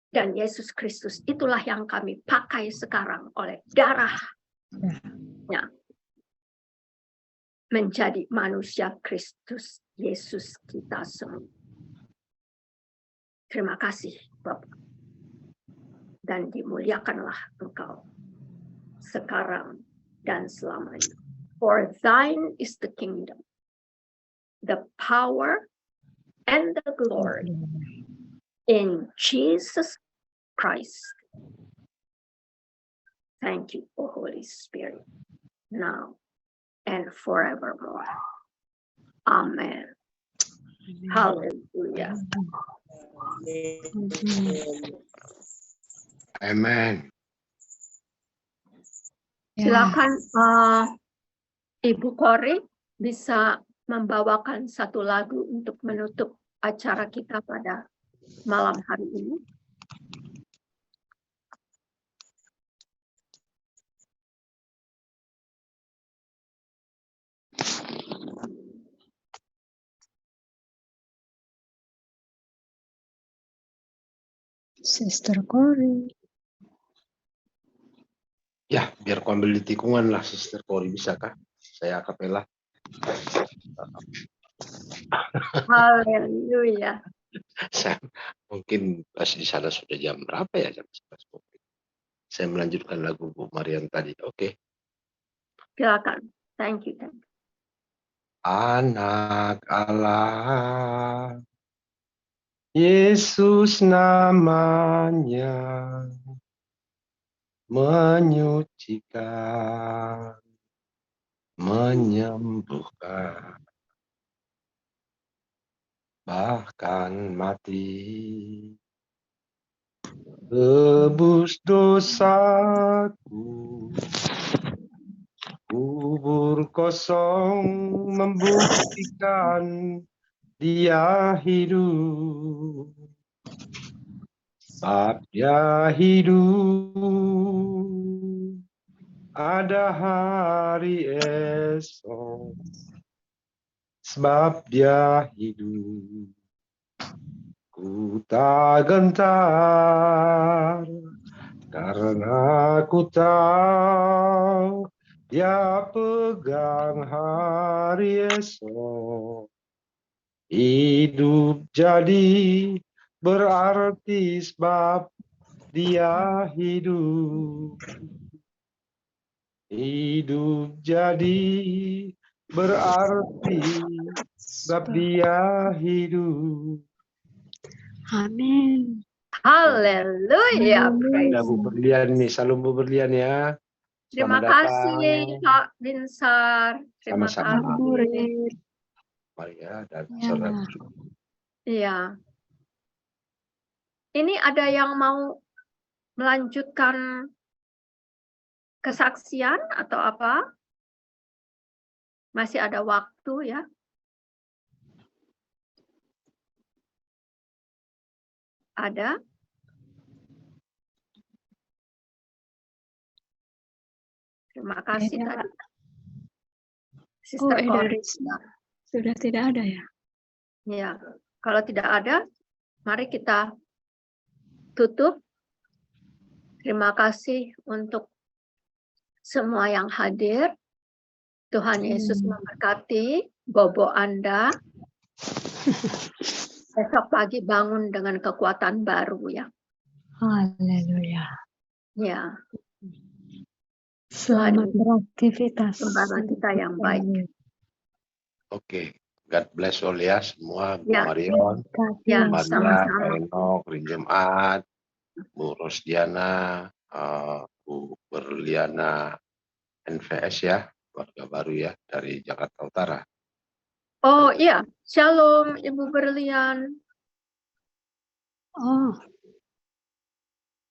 Dan Yesus Kristus itulah yang kami pakai sekarang oleh darahnya menjadi manusia Kristus Yesus kita semua. Terima kasih Bapak, dan dimuliakanlah Engkau sekarang dan selamanya. For thine is the kingdom, the power, and the glory in Jesus Christ. Thank you, O Holy Spirit, now and forevermore. Amen. Hallelujah. Amen. Silakan Ibu Kori bisa membawakan satu lagu untuk menutup acara kita pada malam hari ini. Sister Kori. Ya, biar ku ambil di tikungan lah, Sister Kori, bisakah? Saya akapela. Haleluya. Mungkin pas di sana sudah jam berapa ya? Jam 11. Saya melanjutkan lagu Bu Marian tadi. Oke. Silakan. Thank you. Anak Allah, Yesus namanya, menyucikan, menyembuhkan, bahkan mati. Tebus dosaku, kubur kosong membuktikan dia hidup. Sebab dia hidup, ada hari esok. Sebab dia hidup, ku tak gentar, karena ku tahu dia pegang hari esok. Hidup jadi berarti sebab dia hidup. Hidup jadi berarti sebab dia hidup. Amin. Haleluya. Ada Bu Berlian nih, salam Bu Berlian ya. Terima Selamat kasih datang. Pak Binsar. Terima Sama-sama. kasih. Maria dan Ya. saudara. Iya. Ini ada yang mau melanjutkan kesaksian atau apa? Masih ada waktu ya. Ada? Terima kasih Ya. tadi. Sister Cory. Sudah tidak ada ya? Ya, kalau tidak ada, mari kita tutup. Terima kasih untuk semua yang hadir. Tuhan Yesus memberkati bobo Anda. Besok pagi bangun dengan kekuatan baru ya. Haleluya. Ya, Selamat beraktivitas. kembali kita yang baik. Oke, God bless all ya semua. Bu Ya. Marion, Ya, Maria, sama-sama. Enok, Rin Jumat, Bu Rosdiana, Bu Berliana, NVS ya, keluarga baru ya dari Jakarta Utara. Oh iya, Shalom Ibu Berlian. Oh,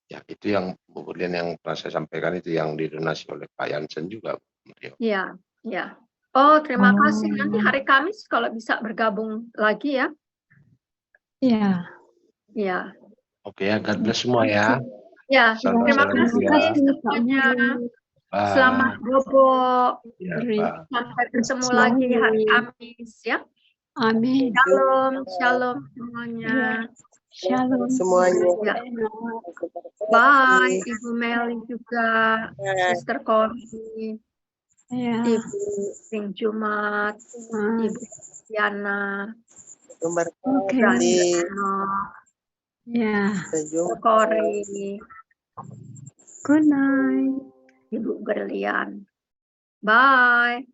Ya, itu yang Bu Berlian yang pernah saya sampaikan itu yang didonasi oleh Pak Jansen juga, Bu Marion. Ya, ya. Oh, terima kasih. Nanti hari Kamis kalau bisa bergabung lagi ya. ya. Ya. Oke ya, God bless semua ya. Ya, Salam terima salam kasih ya. semuanya. Bye. Selamat bobo. Ya, bye. Sampai ketemu lagi hari Kamis ya. Amin. Shalom, shalom semuanya. Shalom semuanya. Ya. Bye, Ibu Meli juga, Sister Cory, Ya. Ibu Ring Jumat, Ibu Diana, Oke. Ya. Sister Cory, Good night. Ibu Berlian. Bye.